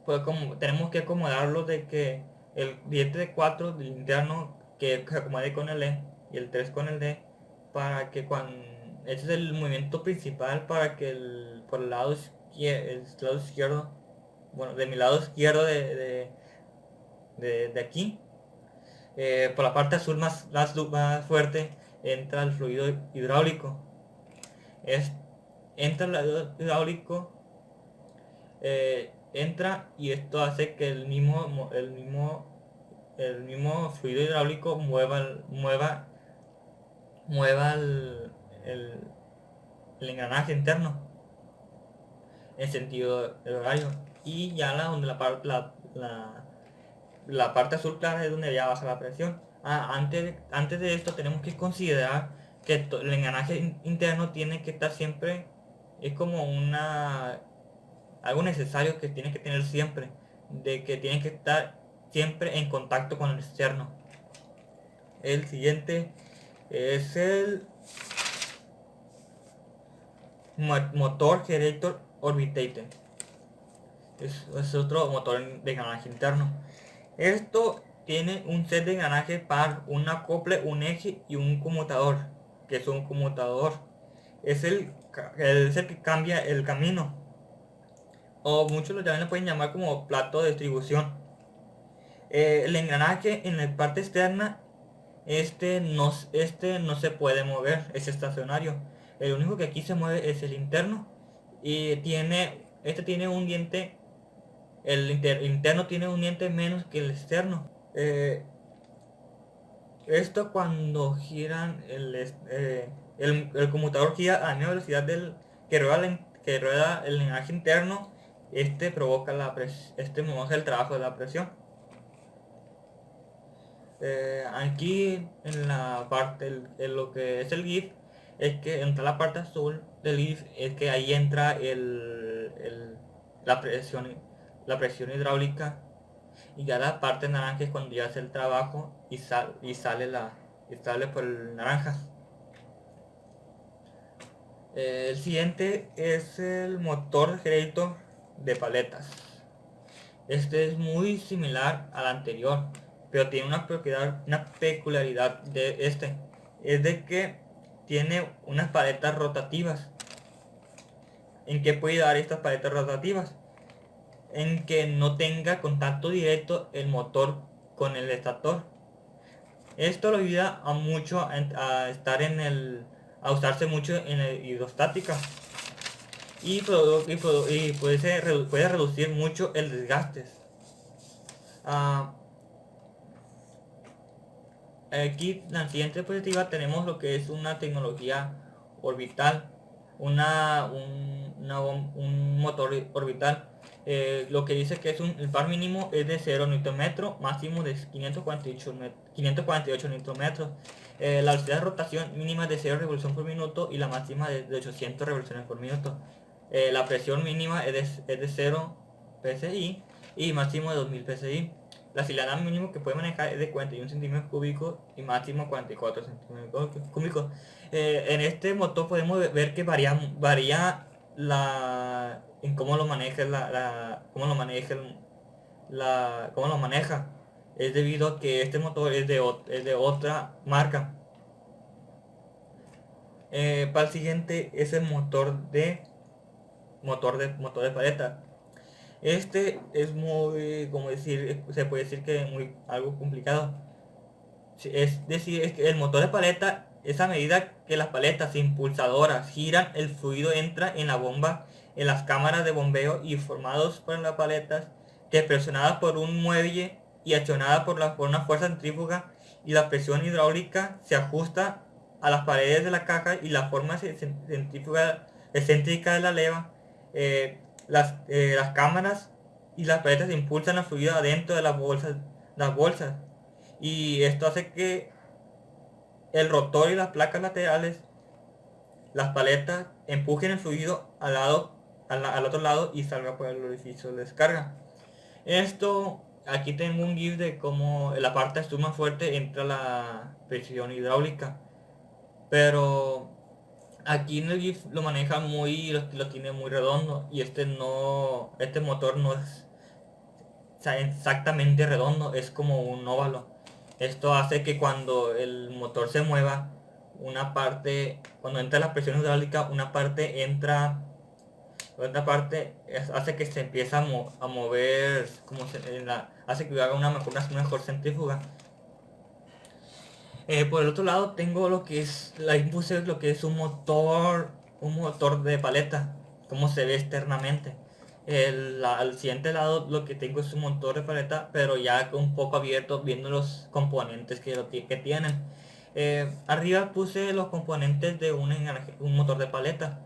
[SPEAKER 5] pues como tenemos que acomodarlo de que el diente de 4 del interno que se acomode con el E y el 3 con el D, para que este es el movimiento principal para que por el lado izquierdo, bueno, de mi lado izquierdo de aquí, por la parte azul más fuerte entra el fluido hidráulico. Entra el fluido hidráulico, entra y esto hace que el mismo fluido hidráulico mueva el engranaje interno en sentido horario, y ya donde la parte azul clara es donde ya baja la presión. Antes de esto tenemos que considerar que el engranaje interno tiene que estar siempre, es como algo necesario que tiene que tener siempre, de que tiene que estar siempre en contacto con el externo. El siguiente es el motor generator orbitator. Es otro motor de engranaje interno. Esto tiene un set de engranaje par, un acople, un eje y un conmutador. Que es un conmutador? Es el que cambia el camino, o muchos también lo pueden llamar como plato de distribución. El engranaje en la parte externa, no se puede mover, es estacionario. El único que aquí se mueve es el interno. Y este tiene un diente. El interno tiene un diente menos que el externo. Esto cuando giran el conmutador gira a la misma velocidad que rueda el engranaje interno. Provoca provoca el trabajo de la presión. Aquí en la parte, en lo que es el GIF, es que entra la parte azul del GIF, es que ahí entra la presión hidráulica, y ya la parte naranja es cuando ya hace el trabajo y sale por el naranja. El siguiente es el motor de Generator de paletas. Este es muy similar al anterior, pero tiene una peculiaridad de es de que tiene unas paletas rotativas. ¿En qué puede dar estas paletas rotativas? En que no tenga contacto directo el motor con el estator. Esto lo ayuda a usarse mucho en la hidrostática, y puede reducir mucho el desgaste. Aquí en la siguiente diapositiva tenemos lo que es una tecnología orbital, un motor orbital. Lo que dice que el par mínimo es de 0 Nm, máximo de 548 Nm. La velocidad de rotación mínima es de 0 revoluciones por minuto y la máxima de 800 revoluciones por minuto. La presión mínima es de 0 psi y máximo de 2000 psi. La cilindrada mínimo que puede manejar es de 41 centímetros cúbicos y máximo 44 centímetros cúbicos. En este motor podemos ver que varía en cómo lo maneja cómo lo maneja. Es debido a que este motor es de otra marca. Para el siguiente es el motor de paleta. Este es muy, se puede decir que es algo complicado. Es decir, el motor de paleta es a medida que las paletas impulsadoras giran, el fluido entra en la bomba, en las cámaras de bombeo, y formados por las paletas, que presionadas por un muelle y accionadas por una fuerza centrífuga, y la presión hidráulica se ajusta a las paredes de la caja y la forma centrífuga excéntrica de la leva. Las cámaras y las paletas impulsan el fluido adentro de las bolsas, y esto hace que el rotor y las placas laterales, las paletas, empujen el fluido al otro lado y salga por el orificio de descarga. Aquí tengo un GIF de cómo en la parte azul más fuerte entra la presión hidráulica, pero aquí en el GIF lo maneja lo tiene muy redondo, y este motor no es exactamente redondo, es como un óvalo. Esto hace que cuando el motor se mueva, cuando entra la presión hidráulica, hace que se empiece a mover, hace que haga una mejor centrífuga. Por el otro lado tengo lo que es lo que es un motor de paleta, como se ve externamente. Al siguiente lado lo que tengo es un motor de paleta, pero ya un poco abierto, viendo los componentes que tienen. Arriba puse los componentes de un motor de paleta.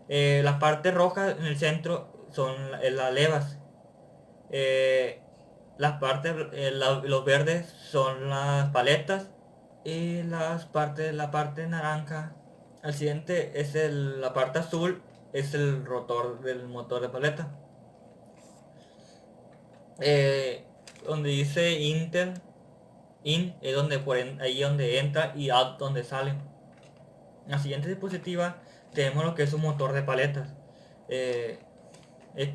[SPEAKER 5] La parte roja en el centro son las levas. Los verdes son las paletas, y la parte naranja al siguiente es la parte azul, es el rotor del motor de paleta. Donde dice in es ahí donde entra, y out donde sale. En la siguiente diapositiva tenemos lo que es un motor de paletas.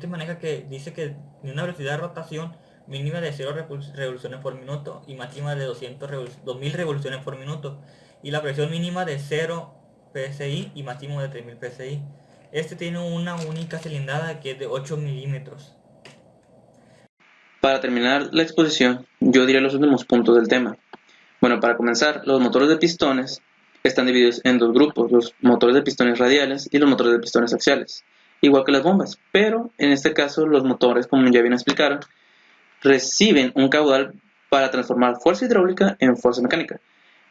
[SPEAKER 5] Maneja que dice que tiene una velocidad de rotación mínima de 0 revoluciones por minuto y máxima de 2000 revoluciones por minuto, y la presión mínima de 0 psi y máximo de 3000 psi. Tiene una única cilindrada que es de 8 milímetros.
[SPEAKER 6] Para terminar la exposición, yo diré los últimos puntos del tema. Bueno, para comenzar, los motores de pistones están divididos en dos grupos, los motores de pistones radiales y los motores de pistones axiales, igual que las bombas, pero en este caso los motores, como ya bien explicaron, reciben un caudal para transformar fuerza hidráulica en fuerza mecánica,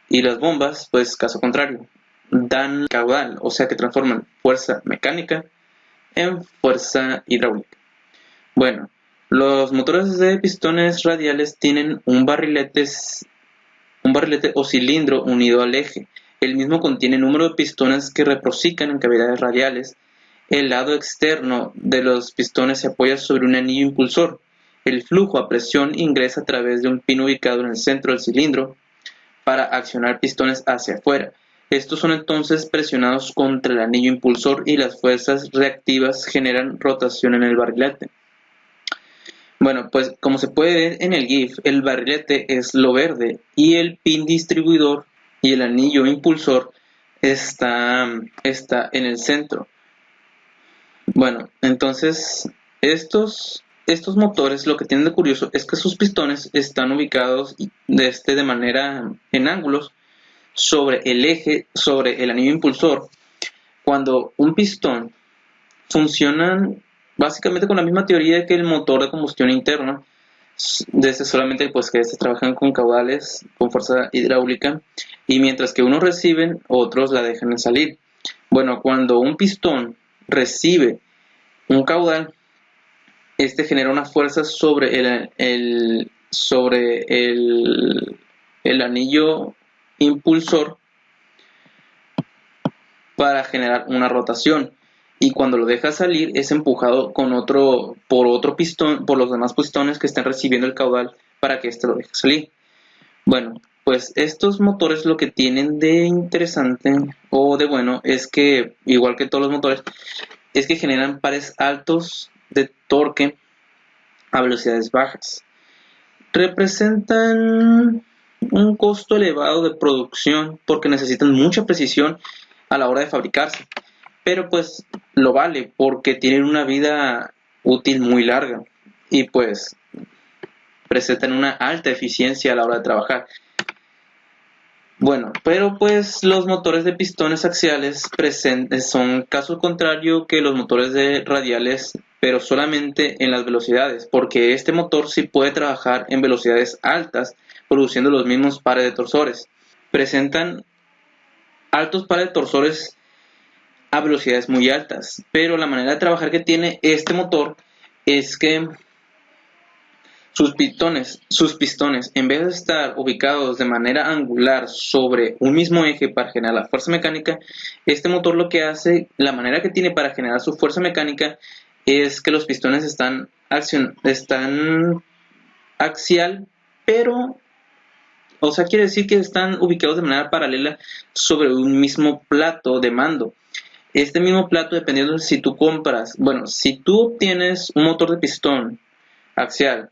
[SPEAKER 6] y las bombas, pues caso contrario, dan caudal, o sea que transforman fuerza mecánica en fuerza hidráulica. Bueno, los motores de pistones radiales tienen un barrilete o cilindro unido al eje. El mismo contiene número de pistones que reciprocan en cavidades radiales. El lado externo de los pistones se apoya sobre un anillo impulsor. El flujo a presión ingresa a través de un pin ubicado en el centro del cilindro para accionar pistones hacia afuera. Estos son entonces presionados contra el anillo impulsor y las fuerzas reactivas generan rotación en el barrilete. Bueno, pues como se puede ver en el GIF, el barrilete es lo verde y el pin distribuidor y el anillo impulsor está en el centro. Bueno, entonces estos motores lo que tienen de curioso es que sus pistones están ubicados de manera en ángulos sobre el eje, sobre el anillo impulsor. Cuando un pistón funcionan básicamente con la misma teoría que el motor de combustión interna, solamente pues que trabajan con caudales, con fuerza hidráulica, y mientras que unos reciben, otros la dejan salir. Bueno, cuando un pistón recibe un caudal, este genera una fuerza sobre el anillo impulsor para generar una rotación, y cuando lo deja salir es empujado por otro pistón, por los demás pistones que están recibiendo el caudal para que éste lo deje salir. Bueno, pues estos motores lo que tienen de interesante o de bueno es que, igual que todos los motores, es que generan pares altos de torque a velocidades bajas. Representan un costo elevado de producción porque necesitan mucha precisión a la hora de fabricarse, pero pues lo vale porque tienen una vida útil muy larga y pues presentan una alta eficiencia a la hora de trabajar. Bueno, pero pues los motores de pistones axiales son caso contrario que los motores de radiales, pero solamente en las velocidades, porque este motor sí puede trabajar en velocidades altas produciendo los mismos pares de torsores. Presentan altos pares de torsores a velocidades muy altas, pero la manera de trabajar que tiene este motor es que sus pistones, en vez de estar ubicados de manera angular sobre un mismo eje para generar la fuerza mecánica, este motor lo que hace, la manera que tiene para generar su fuerza mecánica es que los pistones están axial, pero, o sea, quiere decir que están ubicados de manera paralela sobre un mismo plato de mando. Este mismo plato, dependiendo de si tú obtienes un motor de pistón axial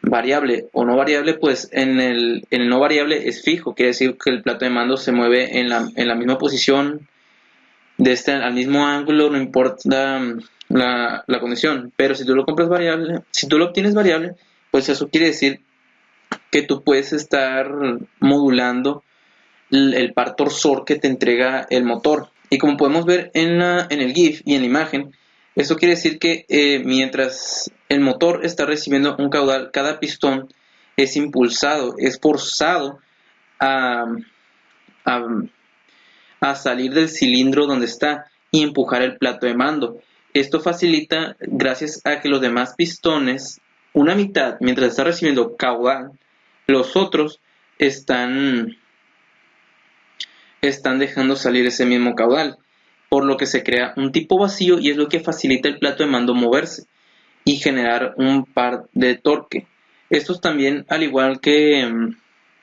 [SPEAKER 6] variable o no variable, pues en el no variable es fijo, quiere decir que el plato de mando se mueve en la misma posición, al mismo ángulo, no importa la condición. Pero si tú lo compras variable, si tú lo obtienes variable, pues eso quiere decir que tú puedes estar modulando el par torsor que te entrega el motor. Y como podemos ver en el GIF y en la imagen, eso quiere decir que mientras el motor está recibiendo un caudal, cada pistón es impulsado, es forzado a salir del cilindro donde está y empujar el plato de mando. Esto facilita gracias a que los demás pistones, una mitad, mientras está recibiendo caudal, los otros están dejando salir ese mismo caudal, por lo que se crea un tipo vacío y es lo que facilita el plato de mando moverse y generar un par de torque. Estos también, al igual que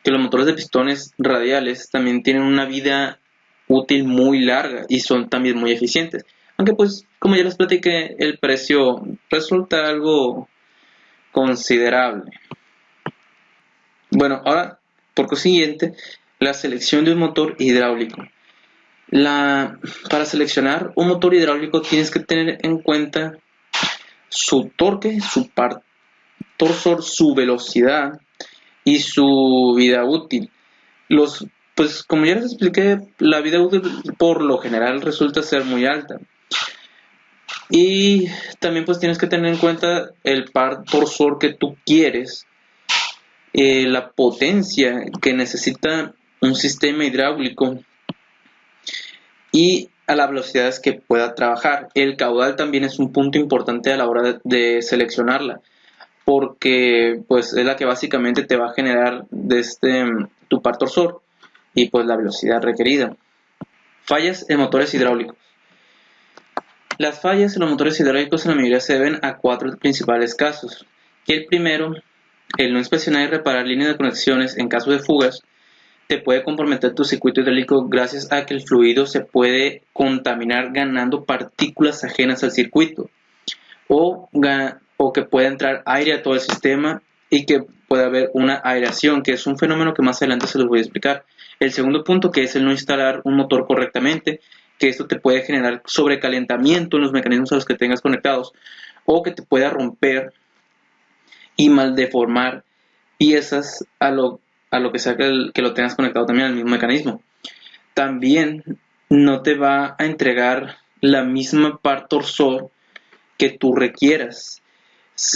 [SPEAKER 6] los motores de pistones radiales, también tienen una vida útil muy larga y son también muy eficientes. Aunque pues, como ya les platiqué, el precio resulta algo considerable. Bueno, ahora, por consiguiente, la selección de un motor hidráulico. Para seleccionar un motor hidráulico tienes que tener en cuenta su torque, su par torsor, su velocidad y su vida útil. Los pues como ya les expliqué, la vida útil por lo general resulta ser muy alta. Y también pues tienes que tener en cuenta el par torsor que tú quieres, la potencia que necesita un sistema hidráulico y a las velocidades que pueda trabajar. El caudal también es un punto importante a la hora de seleccionarla, porque pues es la que básicamente te va a generar tu par torsor y pues la velocidad requerida. Fallas en motores hidráulicos. Las fallas en los motores hidráulicos en la mayoría se deben a 4 principales casos. El primero, el no inspeccionar y reparar líneas de conexiones en caso de fugas, te puede comprometer tu circuito hidráulico gracias a que el fluido se puede contaminar ganando partículas ajenas al circuito, o que pueda entrar aire a todo el sistema y que pueda haber una aireación, que es un fenómeno que más adelante se los voy a explicar. El segundo punto, que es el no instalar un motor correctamente, que esto te puede generar sobrecalentamiento en los mecanismos a los que tengas conectados, o que te pueda romper y mal deformar piezas a lo que sea que lo tengas conectado también al mismo mecanismo. También no te va a entregar la misma par torsor que tú requieras,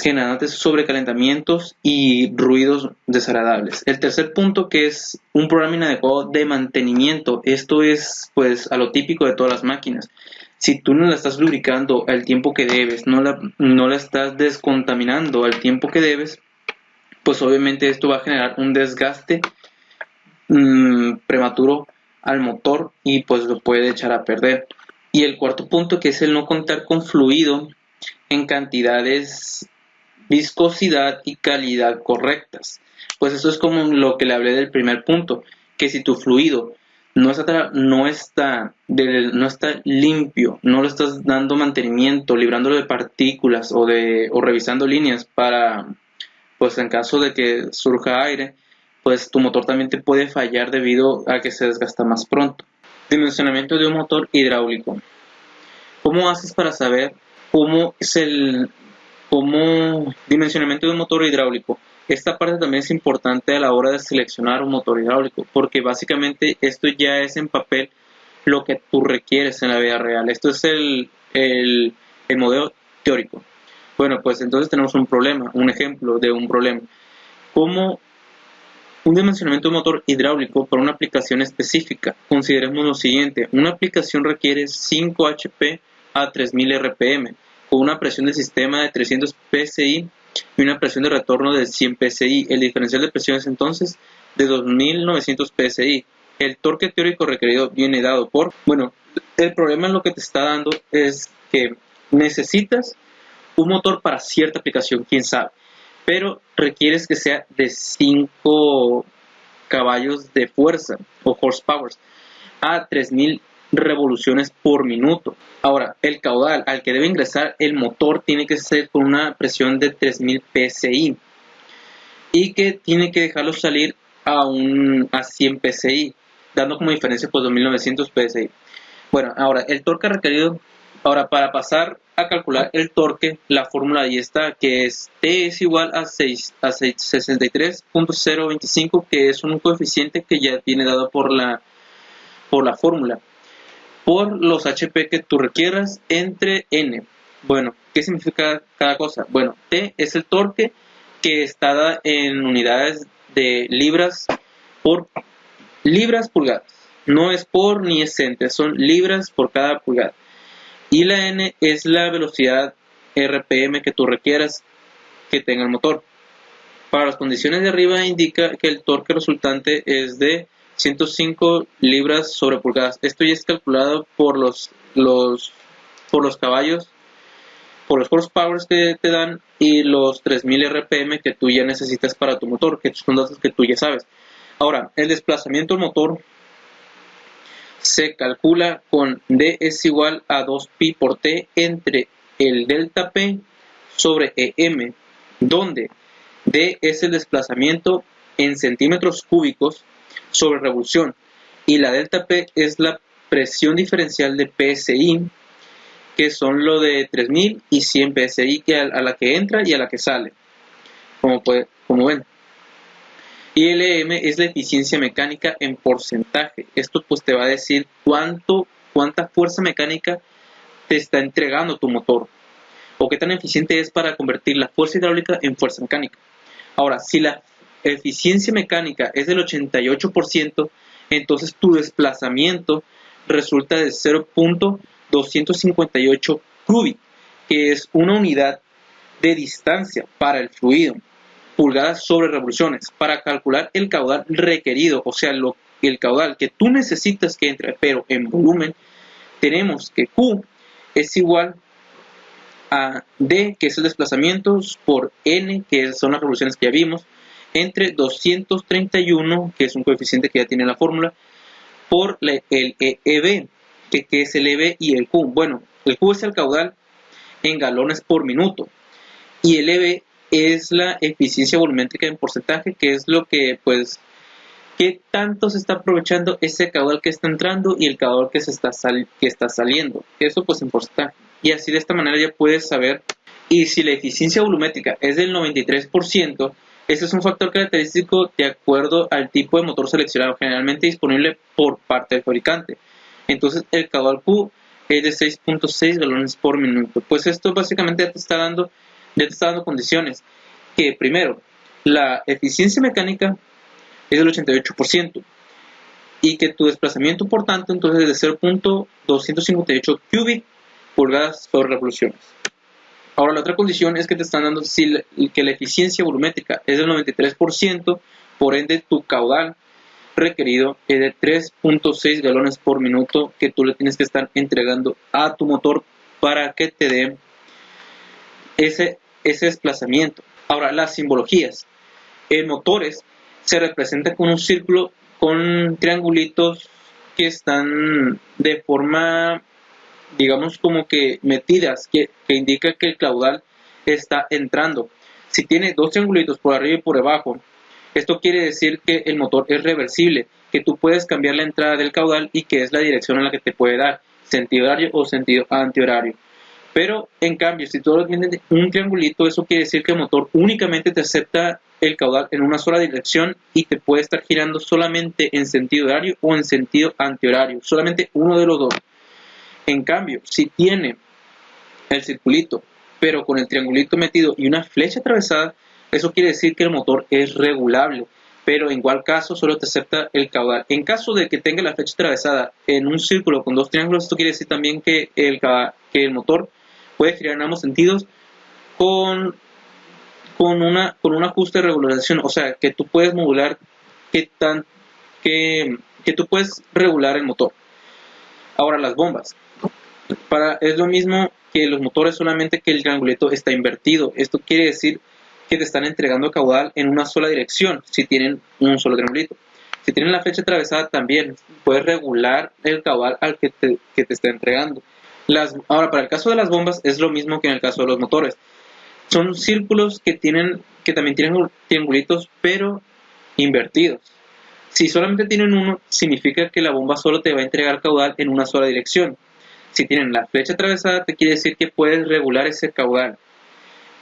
[SPEAKER 6] generándote sobrecalentamientos y ruidos desagradables. El tercer punto, que es un programa inadecuado de mantenimiento. Esto es pues a lo típico de todas las máquinas. Si tú no la estás lubricando al tiempo que debes, no la estás descontaminando al tiempo que debes, pues obviamente esto va a generar un desgaste prematuro al motor y pues lo puede echar a perder. Y el cuarto punto, que es el no contar con fluido en cantidades, viscosidad y calidad correctas. Pues eso es como lo que le hablé del primer punto, que si tu fluido no está limpio, no lo estás dando mantenimiento, librándolo de partículas o revisando líneas para, pues en caso de que surja aire, pues tu motor también te puede fallar debido a que se desgasta más pronto. Dimensionamiento de un motor hidráulico. ¿Cómo haces para saber cómo es el dimensionamiento de un motor hidráulico? Esta parte también es importante a la hora de seleccionar un motor hidráulico, porque básicamente esto ya es en papel lo que tú requieres en la vida real. Esto es el modelo teórico. Bueno, pues entonces tenemos un problema, un ejemplo de un problema. Como un dimensionamiento de un motor hidráulico para una aplicación específica. Consideremos lo siguiente: una aplicación requiere 5 HP a 3000 RPM, con una presión del sistema de 300 PSI y una presión de retorno de 100 PSI. El diferencial de presiones entonces de 2900 PSI. El torque teórico requerido viene dado por... Bueno, el problema en lo que te está dando es que necesitas un motor para cierta aplicación, quién sabe, pero requieres que sea de 5 caballos de fuerza o horsepower a 3000 revoluciones por minuto. Ahora, el caudal al que debe ingresar el motor tiene que ser con una presión de 3000 PSI y que tiene que dejarlo salir a 100 PSI, dando como diferencia pues 2900 PSI. Bueno, ahora el torque requerido. Ahora, para pasar a calcular el torque, la fórmula ahí está, que es T es igual a 63.025, que es un coeficiente que ya viene dado por la fórmula, por los HP que tú requieras entre N. Bueno, ¿qué significa cada cosa? Bueno, T es el torque que está dado en unidades de libras por pulgadas. No es por ni es centes, son libras por cada pulgada. Y la N es la velocidad RPM que tú requieras que tenga el motor. Para las condiciones de arriba indica que el torque resultante es de 105 libras sobre pulgadas. Esto ya es calculado por los caballos, por los horsepowers que te dan y los 3000 RPM que tú ya necesitas para tu motor, que son datos que tú ya sabes. Ahora, el desplazamiento del motor se calcula con D es igual a 2pi por T entre el delta P sobre EM, donde D es el desplazamiento en centímetros cúbicos sobre revolución y la delta P es la presión diferencial de PSI, que son lo de 3000 y 100 PSI a la que entra y a la que sale, como ven. Y LM es la eficiencia mecánica en porcentaje. Esto pues te va a decir cuánta fuerza mecánica te está entregando tu motor, o qué tan eficiente es para convertir la fuerza hidráulica en fuerza mecánica. Ahora, si la eficiencia mecánica es del 88%, entonces tu desplazamiento resulta de 0.258 cubic, que es una unidad de distancia para el fluido, pulgadas sobre revoluciones. Para calcular el caudal requerido, o sea, el caudal que tú necesitas que entre, pero en volumen, tenemos que Q es igual a D, que es el desplazamiento, por N, que son las revoluciones que ya vimos, entre 231, que es un coeficiente que ya tiene la fórmula, por el EB, que es el EB, y el Q. Bueno, el Q es el caudal en galones por minuto, y el EB es la eficiencia volumétrica en porcentaje, que es lo que, pues, qué tanto se está aprovechando ese caudal que está entrando y el caudal que está saliendo. Eso pues en porcentaje. Y así de esta manera ya puedes saber. Y si la eficiencia volumétrica es del 93%, ese es un factor característico de acuerdo al tipo de motor seleccionado, generalmente disponible por parte del fabricante. Entonces el caudal Q es de 6.6 galones por minuto. Pues esto básicamente ya te está dando condiciones. Que primero, la eficiencia mecánica es del 88%, y que tu desplazamiento, por tanto, entonces es de 0.258 cubic pulgadas sobre revoluciones. Ahora, la otra condición es que te están dando que la eficiencia volumétrica es del 93%, por ende tu caudal requerido es de 3.6 galones por minuto, que tú le tienes que estar entregando a tu motor para que te dé ese desplazamiento. Ahora, las simbologías. En motores se representa con un círculo con triangulitos que están de forma, digamos, como que metidas, que indica que el caudal está entrando. Si tiene dos triangulitos por arriba y por debajo, esto quiere decir que el motor es reversible, que tú puedes cambiar la entrada del caudal y que es la dirección en la que te puede dar, sentido horario o sentido antihorario. Pero en cambio, si tú tienes un triangulito, eso quiere decir que el motor únicamente te acepta el caudal en una sola dirección y te puede estar girando solamente en sentido horario o en sentido antihorario, solamente uno de los dos. En cambio, si tiene el circulito, pero con el triangulito metido y una flecha atravesada, eso quiere decir que el motor es regulable, pero en igual caso solo te acepta el caudal. En caso de que tenga la flecha atravesada en un círculo con dos triángulos, esto quiere decir también que el motor puede girar en ambos sentidos con un ajuste de regularización, o sea, que tú puedes modular que tú puedes regular el motor. Ahora, las bombas. Es lo mismo que los motores, solamente que el triangulito está invertido. Esto quiere decir que te están entregando caudal en una sola dirección, si tienen un solo triangulito. Si tienen la flecha atravesada, también puedes regular el caudal al que te está entregando. Ahora, para el caso de las bombas, es lo mismo que en el caso de los motores. Son círculos que también tienen triangulitos, pero invertidos. Si solamente tienen uno, significa que la bomba solo te va a entregar caudal en una sola dirección. Si tienen la flecha atravesada, te quiere decir que puedes regular ese caudal.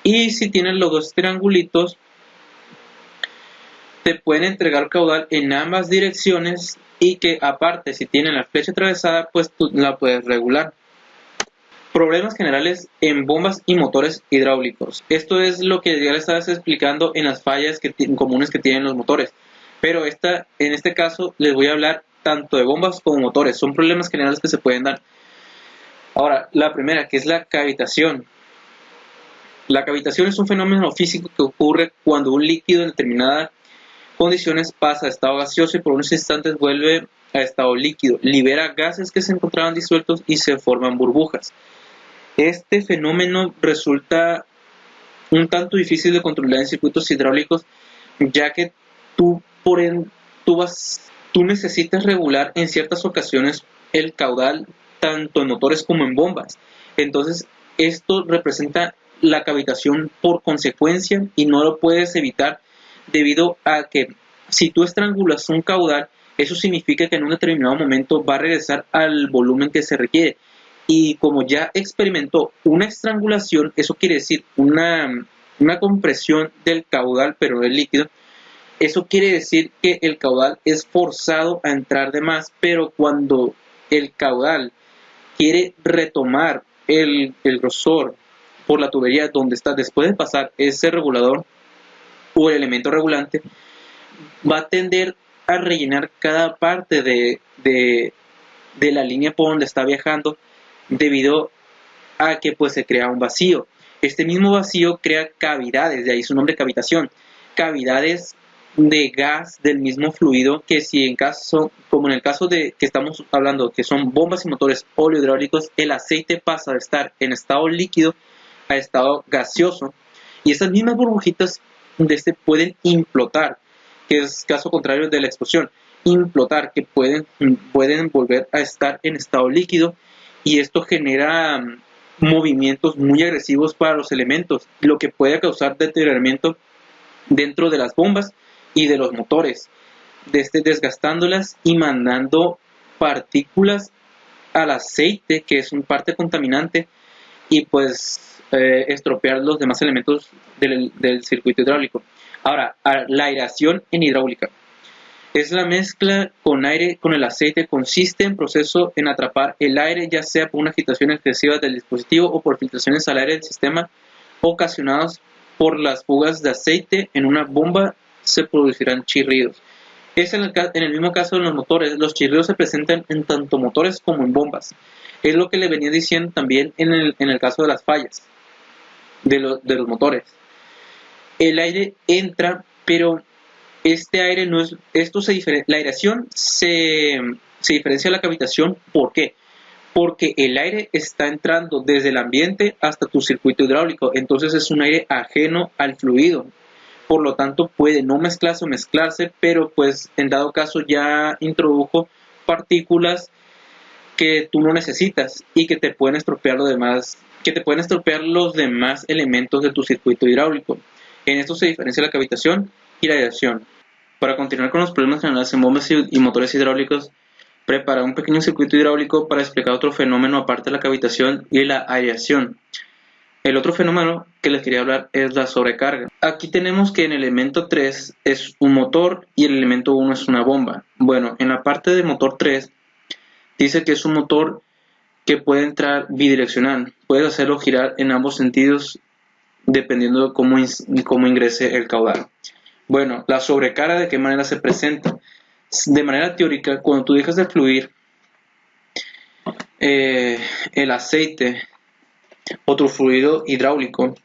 [SPEAKER 6] Y si tienen los dos triangulitos, te pueden entregar caudal en ambas direcciones, y que aparte, si tienen la flecha atravesada, pues tú la puedes regular. Problemas generales en bombas y motores hidráulicos. Esto es lo que ya les estaba explicando en las fallas comunes que tienen los motores. Pero en este caso les voy a hablar tanto de bombas como motores. Son problemas generales que se pueden dar. Ahora, la primera, que es la cavitación. La cavitación es un fenómeno físico que ocurre cuando un líquido en determinadas condiciones pasa a estado gaseoso y por unos instantes vuelve a estado líquido. Libera gases que se encontraban disueltos y se forman burbujas. Este fenómeno resulta un tanto difícil de controlar en circuitos hidráulicos, ya que tú necesitas regular en ciertas ocasiones el caudal tanto en motores como en bombas. Entonces esto representa la cavitación por consecuencia y no lo puedes evitar, debido a que si tú estrangulas un caudal, eso significa que en un determinado momento va a regresar al volumen que se requiere. Y como ya experimentó una estrangulación, eso quiere decir una compresión del caudal, pero del líquido, Eso quiere decir que el caudal es forzado a entrar de más, pero cuando el caudal quiere retomar el grosor por la tubería donde está después de pasar ese regulador o el elemento regulante, va a tender a rellenar cada parte de la línea por donde está viajando, debido a que pues se crea un vacío. Este mismo vacío crea cavidades, de ahí su nombre cavitación, cavidades de gas del mismo fluido, que si en caso, como en el caso de que estamos hablando, que son bombas y motores oleohidráulicos, el aceite pasa de estar en estado líquido a estado gaseoso, y estas mismas burbujitas pueden implotar, que es caso contrario de la explosión, implotar, que pueden volver a estar en estado líquido, y esto genera movimientos muy agresivos para los elementos, lo que puede causar deterioramiento dentro de las bombas y de los motores, desgastándolas y mandando partículas al aceite, que es un parte contaminante, y pues estropear los demás elementos del circuito hidráulico. Ahora, la aireación en hidráulica es la mezcla con aire con el aceite. Consiste en proceso en atrapar el aire, ya sea por una agitación excesiva del dispositivo o por filtraciones al aire del sistema ocasionadas por las fugas de aceite. En una bomba se producirán chirridos. Es en el mismo caso de los motores. Los chirridos se presentan en tanto motores como en bombas. Es lo que le venía diciendo también en el caso de las fallas de los motores. El aire entra, pero este aire no es... La aireación se diferencia de la cavitación. ¿Por qué? Porque el aire está entrando desde el ambiente hasta tu circuito hidráulico, entonces es un aire ajeno al fluido. Por lo tanto, puede no mezclarse o mezclarse, pero pues en dado caso ya introdujo partículas que tú no necesitas y que te pueden estropear los demás elementos de tu circuito hidráulico. En esto se diferencia la cavitación y la aireación. Para continuar con los problemas generales en bombas y motores hidráulicos, prepara un pequeño circuito hidráulico para explicar otro fenómeno aparte de la cavitación y la aireación. El otro fenómeno que les quería hablar es la sobrecarga. Aquí tenemos que en el elemento 3 es un motor y el elemento 1 es una bomba. Bueno, en la parte de motor 3 dice que es un motor que puede entrar bidireccional. Puedes hacerlo girar en ambos sentidos dependiendo de cómo ingrese el caudal. Bueno, la sobrecarga, ¿de qué manera se presenta? De manera teórica, cuando tú dejas de fluir el aceite, otro fluido hidráulico,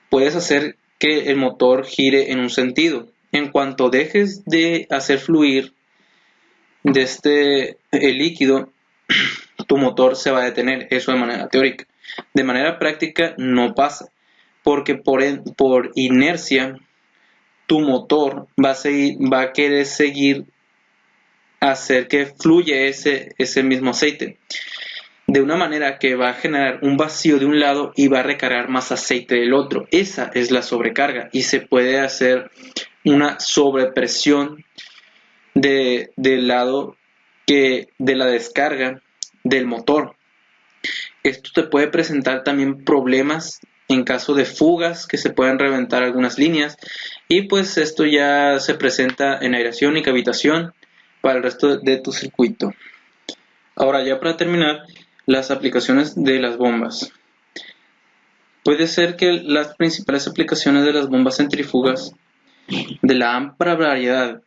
[SPEAKER 6] puedes hacer que el motor gire en un sentido. En cuanto dejes de hacer fluir el líquido, tu motor se va a detener. Eso de manera teórica. De manera práctica no pasa, porque por inercia tu motor va a querer seguir hacer que fluya ese mismo aceite, de una manera que va a generar un vacío de un lado y va a recargar más aceite del otro. Esa es la sobrecarga, y se puede hacer una sobrepresión del lado de la descarga del motor. Esto te puede presentar también problemas en caso de fugas, que se puedan reventar algunas líneas, y pues esto ya se presenta en aireación y cavitación para el resto de tu circuito. Ahora, ya para terminar, las aplicaciones de las bombas. Puede ser que las principales aplicaciones de las bombas centrífugas, de la amplia variedad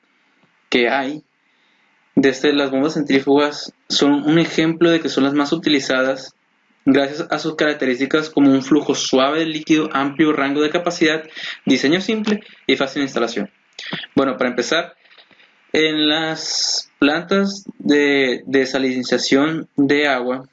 [SPEAKER 6] que hay, desde las bombas centrífugas, son un ejemplo de que son las más utilizadas gracias a sus características como un flujo suave de líquido, amplio rango de capacidad, diseño simple y fácil de instalación. Bueno, para empezar, en las plantas de desalinización de agua,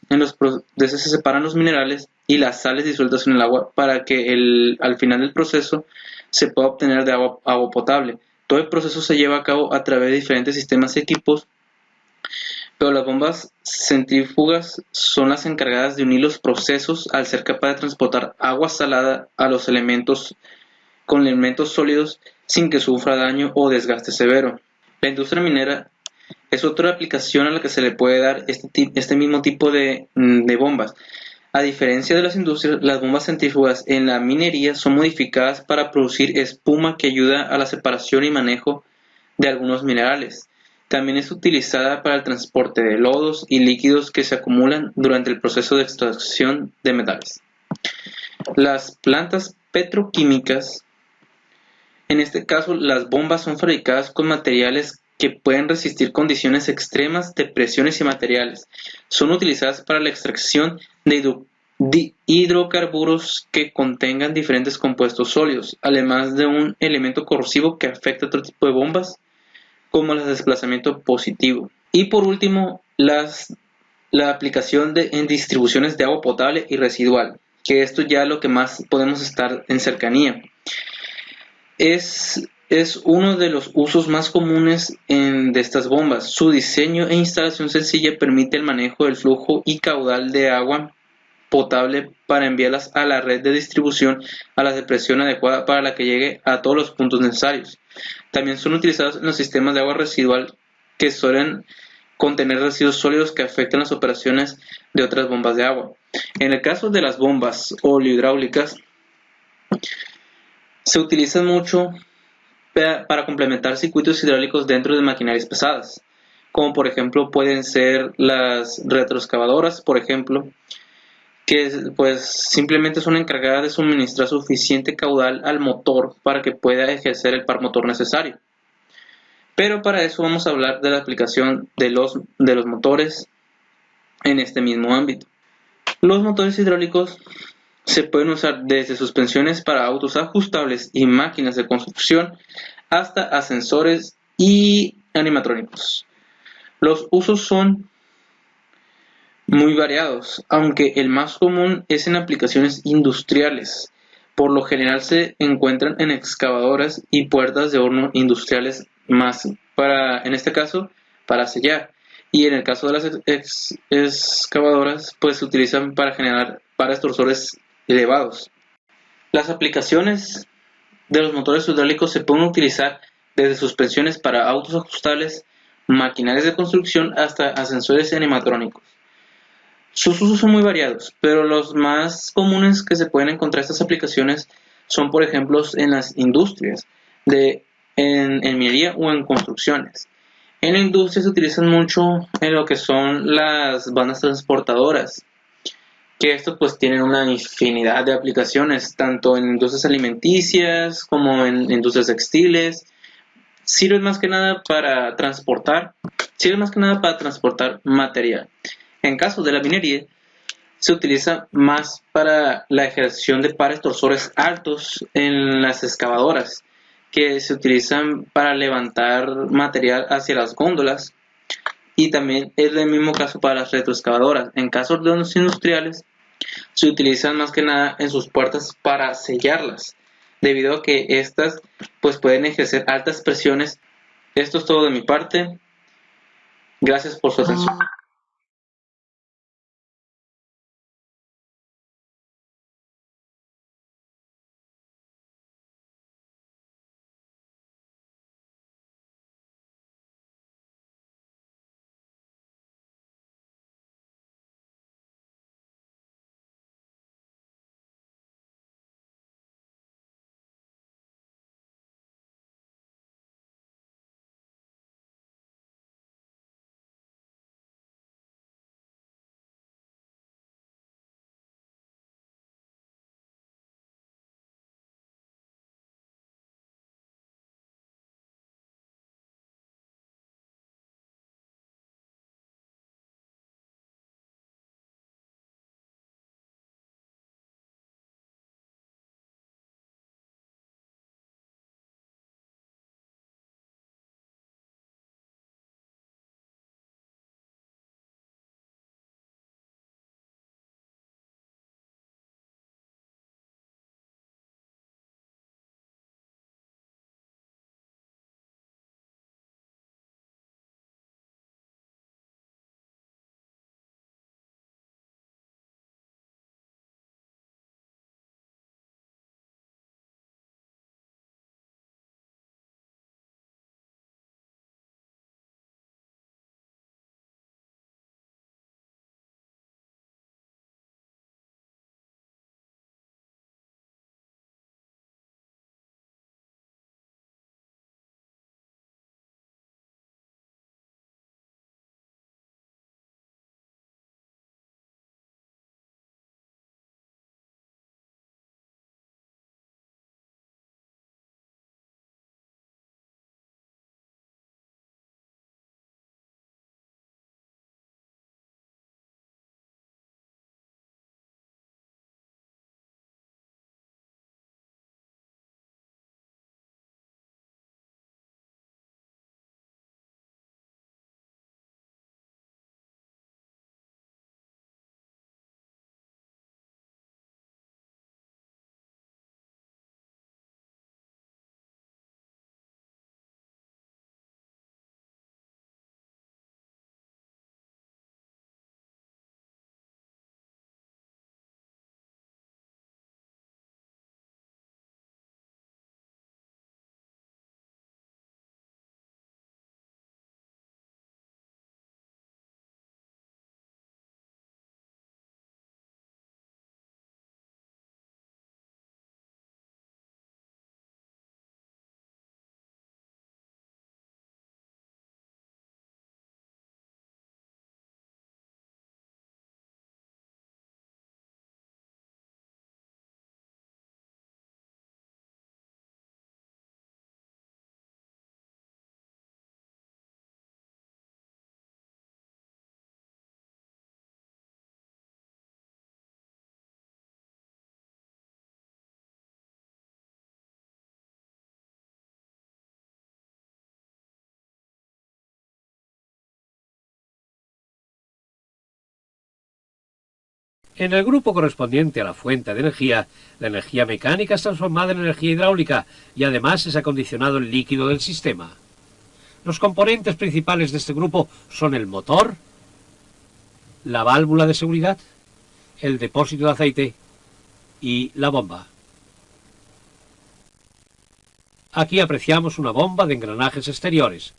[SPEAKER 6] se separan los minerales y las sales disueltas en el agua para que al final del proceso se pueda obtener de agua potable. Todo el proceso se lleva a cabo a través de diferentes sistemas y equipos, pero las bombas centrífugas son las encargadas de unir los procesos al ser capaz de transportar agua salada a los elementos sólidos sin que sufra daño o desgaste severo. La industria minera es otra aplicación a la que se le puede dar este mismo tipo de bombas. A diferencia de las industrias, las bombas centrífugas en la minería son modificadas para producir espuma que ayuda a la separación y manejo de algunos minerales. También es utilizada para el transporte de lodos y líquidos que se acumulan durante el proceso de extracción de metales. Las plantas petroquímicas, en este caso las bombas, son fabricadas con materiales que pueden resistir condiciones extremas de presiones y materiales. Son utilizadas para la extracción de hidrocarburos que contengan diferentes compuestos sólidos, además de un elemento corrosivo que afecta a otro tipo de bombas, como el desplazamiento positivo. Y por último, la aplicación en distribuciones de agua potable y residual, que esto ya es lo que más podemos estar en cercanía. Es uno de los usos más comunes de estas bombas. Su diseño e instalación sencilla permite el manejo del flujo y caudal de agua potable para enviarlas a la red de distribución a la presión adecuada para la que llegue a todos los puntos necesarios. También son utilizados en los sistemas de agua residual que suelen contener residuos sólidos que afectan las operaciones de otras bombas de agua. En el caso de las bombas oleohidráulicas, se utilizan mucho para complementar circuitos hidráulicos dentro de maquinarias pesadas, como por ejemplo pueden ser las retroexcavadoras, por ejemplo, que pues simplemente son encargadas de suministrar suficiente caudal al motor para que pueda ejercer el par motor necesario. Pero para eso vamos a hablar de la aplicación de los motores en este mismo ámbito. Los motores hidráulicos se pueden usar desde suspensiones para autos ajustables y máquinas de construcción hasta ascensores y animatrónicos. Los usos son muy variados, aunque el más común es en aplicaciones industriales. Por lo general se encuentran en excavadoras y puertas de horno industriales, más en este caso, para sellar. Y en el caso de las excavadoras, pues se utilizan para generar pares torsores elevados. Las aplicaciones de los motores hidráulicos se pueden utilizar desde suspensiones para autos ajustables, maquinarias de construcción hasta ascensores y animatrónicos. Sus usos son muy variados, pero los más comunes que se pueden encontrar estas aplicaciones son, por ejemplo, en las industrias, en minería o en construcciones. En la industria se utilizan mucho en lo que son las bandas transportadoras, que estos pues tienen una infinidad de aplicaciones, tanto en industrias alimenticias como en industrias textiles. Sirven más que nada para transportar material. En caso de la minería, se utiliza más para la ejecución de pares torsores altos en las excavadoras, que se utilizan para levantar material hacia las góndolas, y también es el mismo caso para las retroexcavadoras. En casos de hornos industriales, se utilizan más que nada en sus puertas para sellarlas, debido a que estas pues pueden ejercer altas presiones. Esto es todo de mi parte. Gracias por su atención.
[SPEAKER 7] En el grupo correspondiente a la fuente de energía, la energía mecánica es transformada en energía hidráulica y además es acondicionado el líquido del sistema. Los componentes principales de este grupo son el motor, la válvula de seguridad, el depósito de aceite y la bomba. Aquí apreciamos una bomba de engranajes exteriores.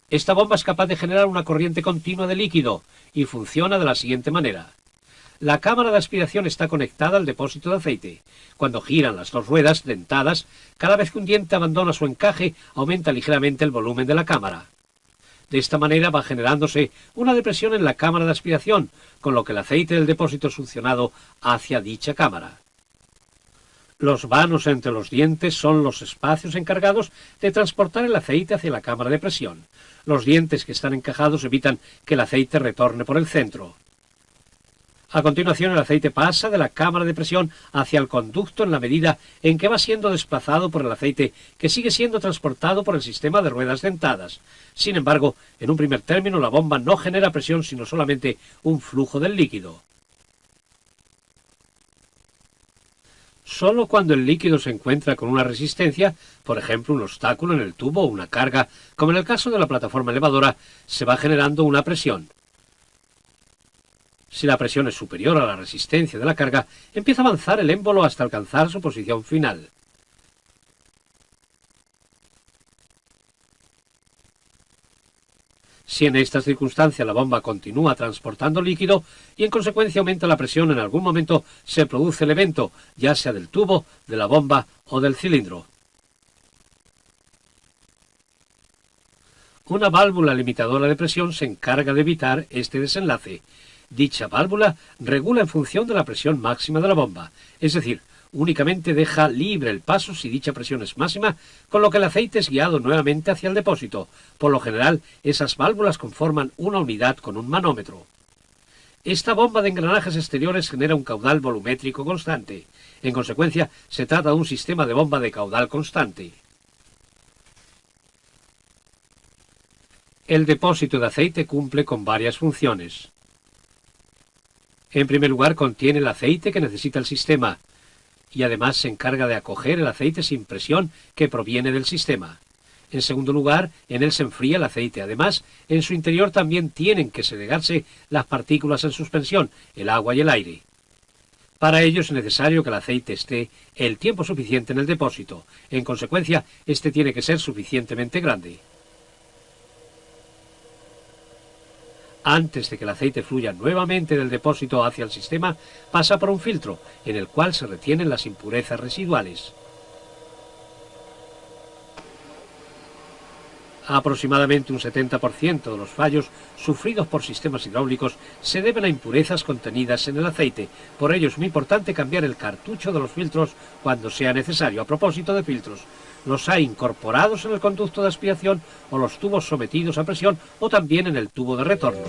[SPEAKER 7] Esta bomba es capaz de generar una corriente continua de líquido y funciona de la siguiente manera. La cámara de aspiración está conectada al depósito de aceite. Cuando giran las dos ruedas dentadas, cada vez que un diente abandona su encaje, aumenta ligeramente el volumen de la cámara. De esta manera va generándose una depresión en la cámara de aspiración, con lo que el aceite del depósito es succionado hacia dicha cámara. Los vanos entre los dientes son los espacios encargados de transportar el aceite hacia la cámara de presión. Los dientes que están encajados evitan que el aceite retorne por el centro. A continuación, el aceite pasa de la cámara de presión hacia el conducto en la medida en que va siendo desplazado por el aceite que sigue siendo transportado por el sistema de ruedas dentadas. Sin embargo, en un primer término, la bomba no genera presión, sino solamente un flujo del líquido. Solo cuando el líquido se encuentra con una resistencia, por ejemplo un obstáculo en el tubo o una carga, como en el caso de la plataforma elevadora, se va generando una presión. Si la presión es superior a la resistencia de la carga, empieza a avanzar el émbolo hasta alcanzar su posición final. Si en estas circunstancias la bomba continúa transportando líquido y en consecuencia aumenta la presión, en algún momento se produce el evento, ya sea del tubo, de la bomba o del cilindro. Una válvula limitadora de presión se encarga de evitar este desenlace. Dicha válvula regula en función de la presión máxima de la bomba, es decir, únicamente deja libre el paso si dicha presión es máxima, con lo que el aceite es guiado nuevamente hacia el depósito. Por lo general, esas válvulas conforman una unidad con un manómetro. Esta bomba de engranajes exteriores genera un caudal volumétrico constante. En consecuencia, se trata de un sistema de bomba de caudal constante. El depósito de aceite cumple con varias funciones. En primer lugar, contiene el aceite que necesita el sistema, y además se encarga de acoger el aceite sin presión que proviene del sistema. En segundo lugar, en él se enfría el aceite. Además, en su interior también tienen que segregarse las partículas en suspensión, el agua y el aire. Para ello es necesario que el aceite esté el tiempo suficiente en el depósito. En consecuencia, este tiene que ser suficientemente grande. Antes de que el aceite fluya nuevamente del depósito hacia el sistema, pasa por un filtro, en el cual se retienen las impurezas residuales. Aproximadamente un 70% de los fallos sufridos por sistemas hidráulicos se deben a impurezas contenidas en el aceite. Por ello es muy importante cambiar el cartucho de los filtros cuando sea necesario. A propósito de filtros, los hay incorporados en el conducto de aspiración o los tubos sometidos a presión o también en el tubo de retorno.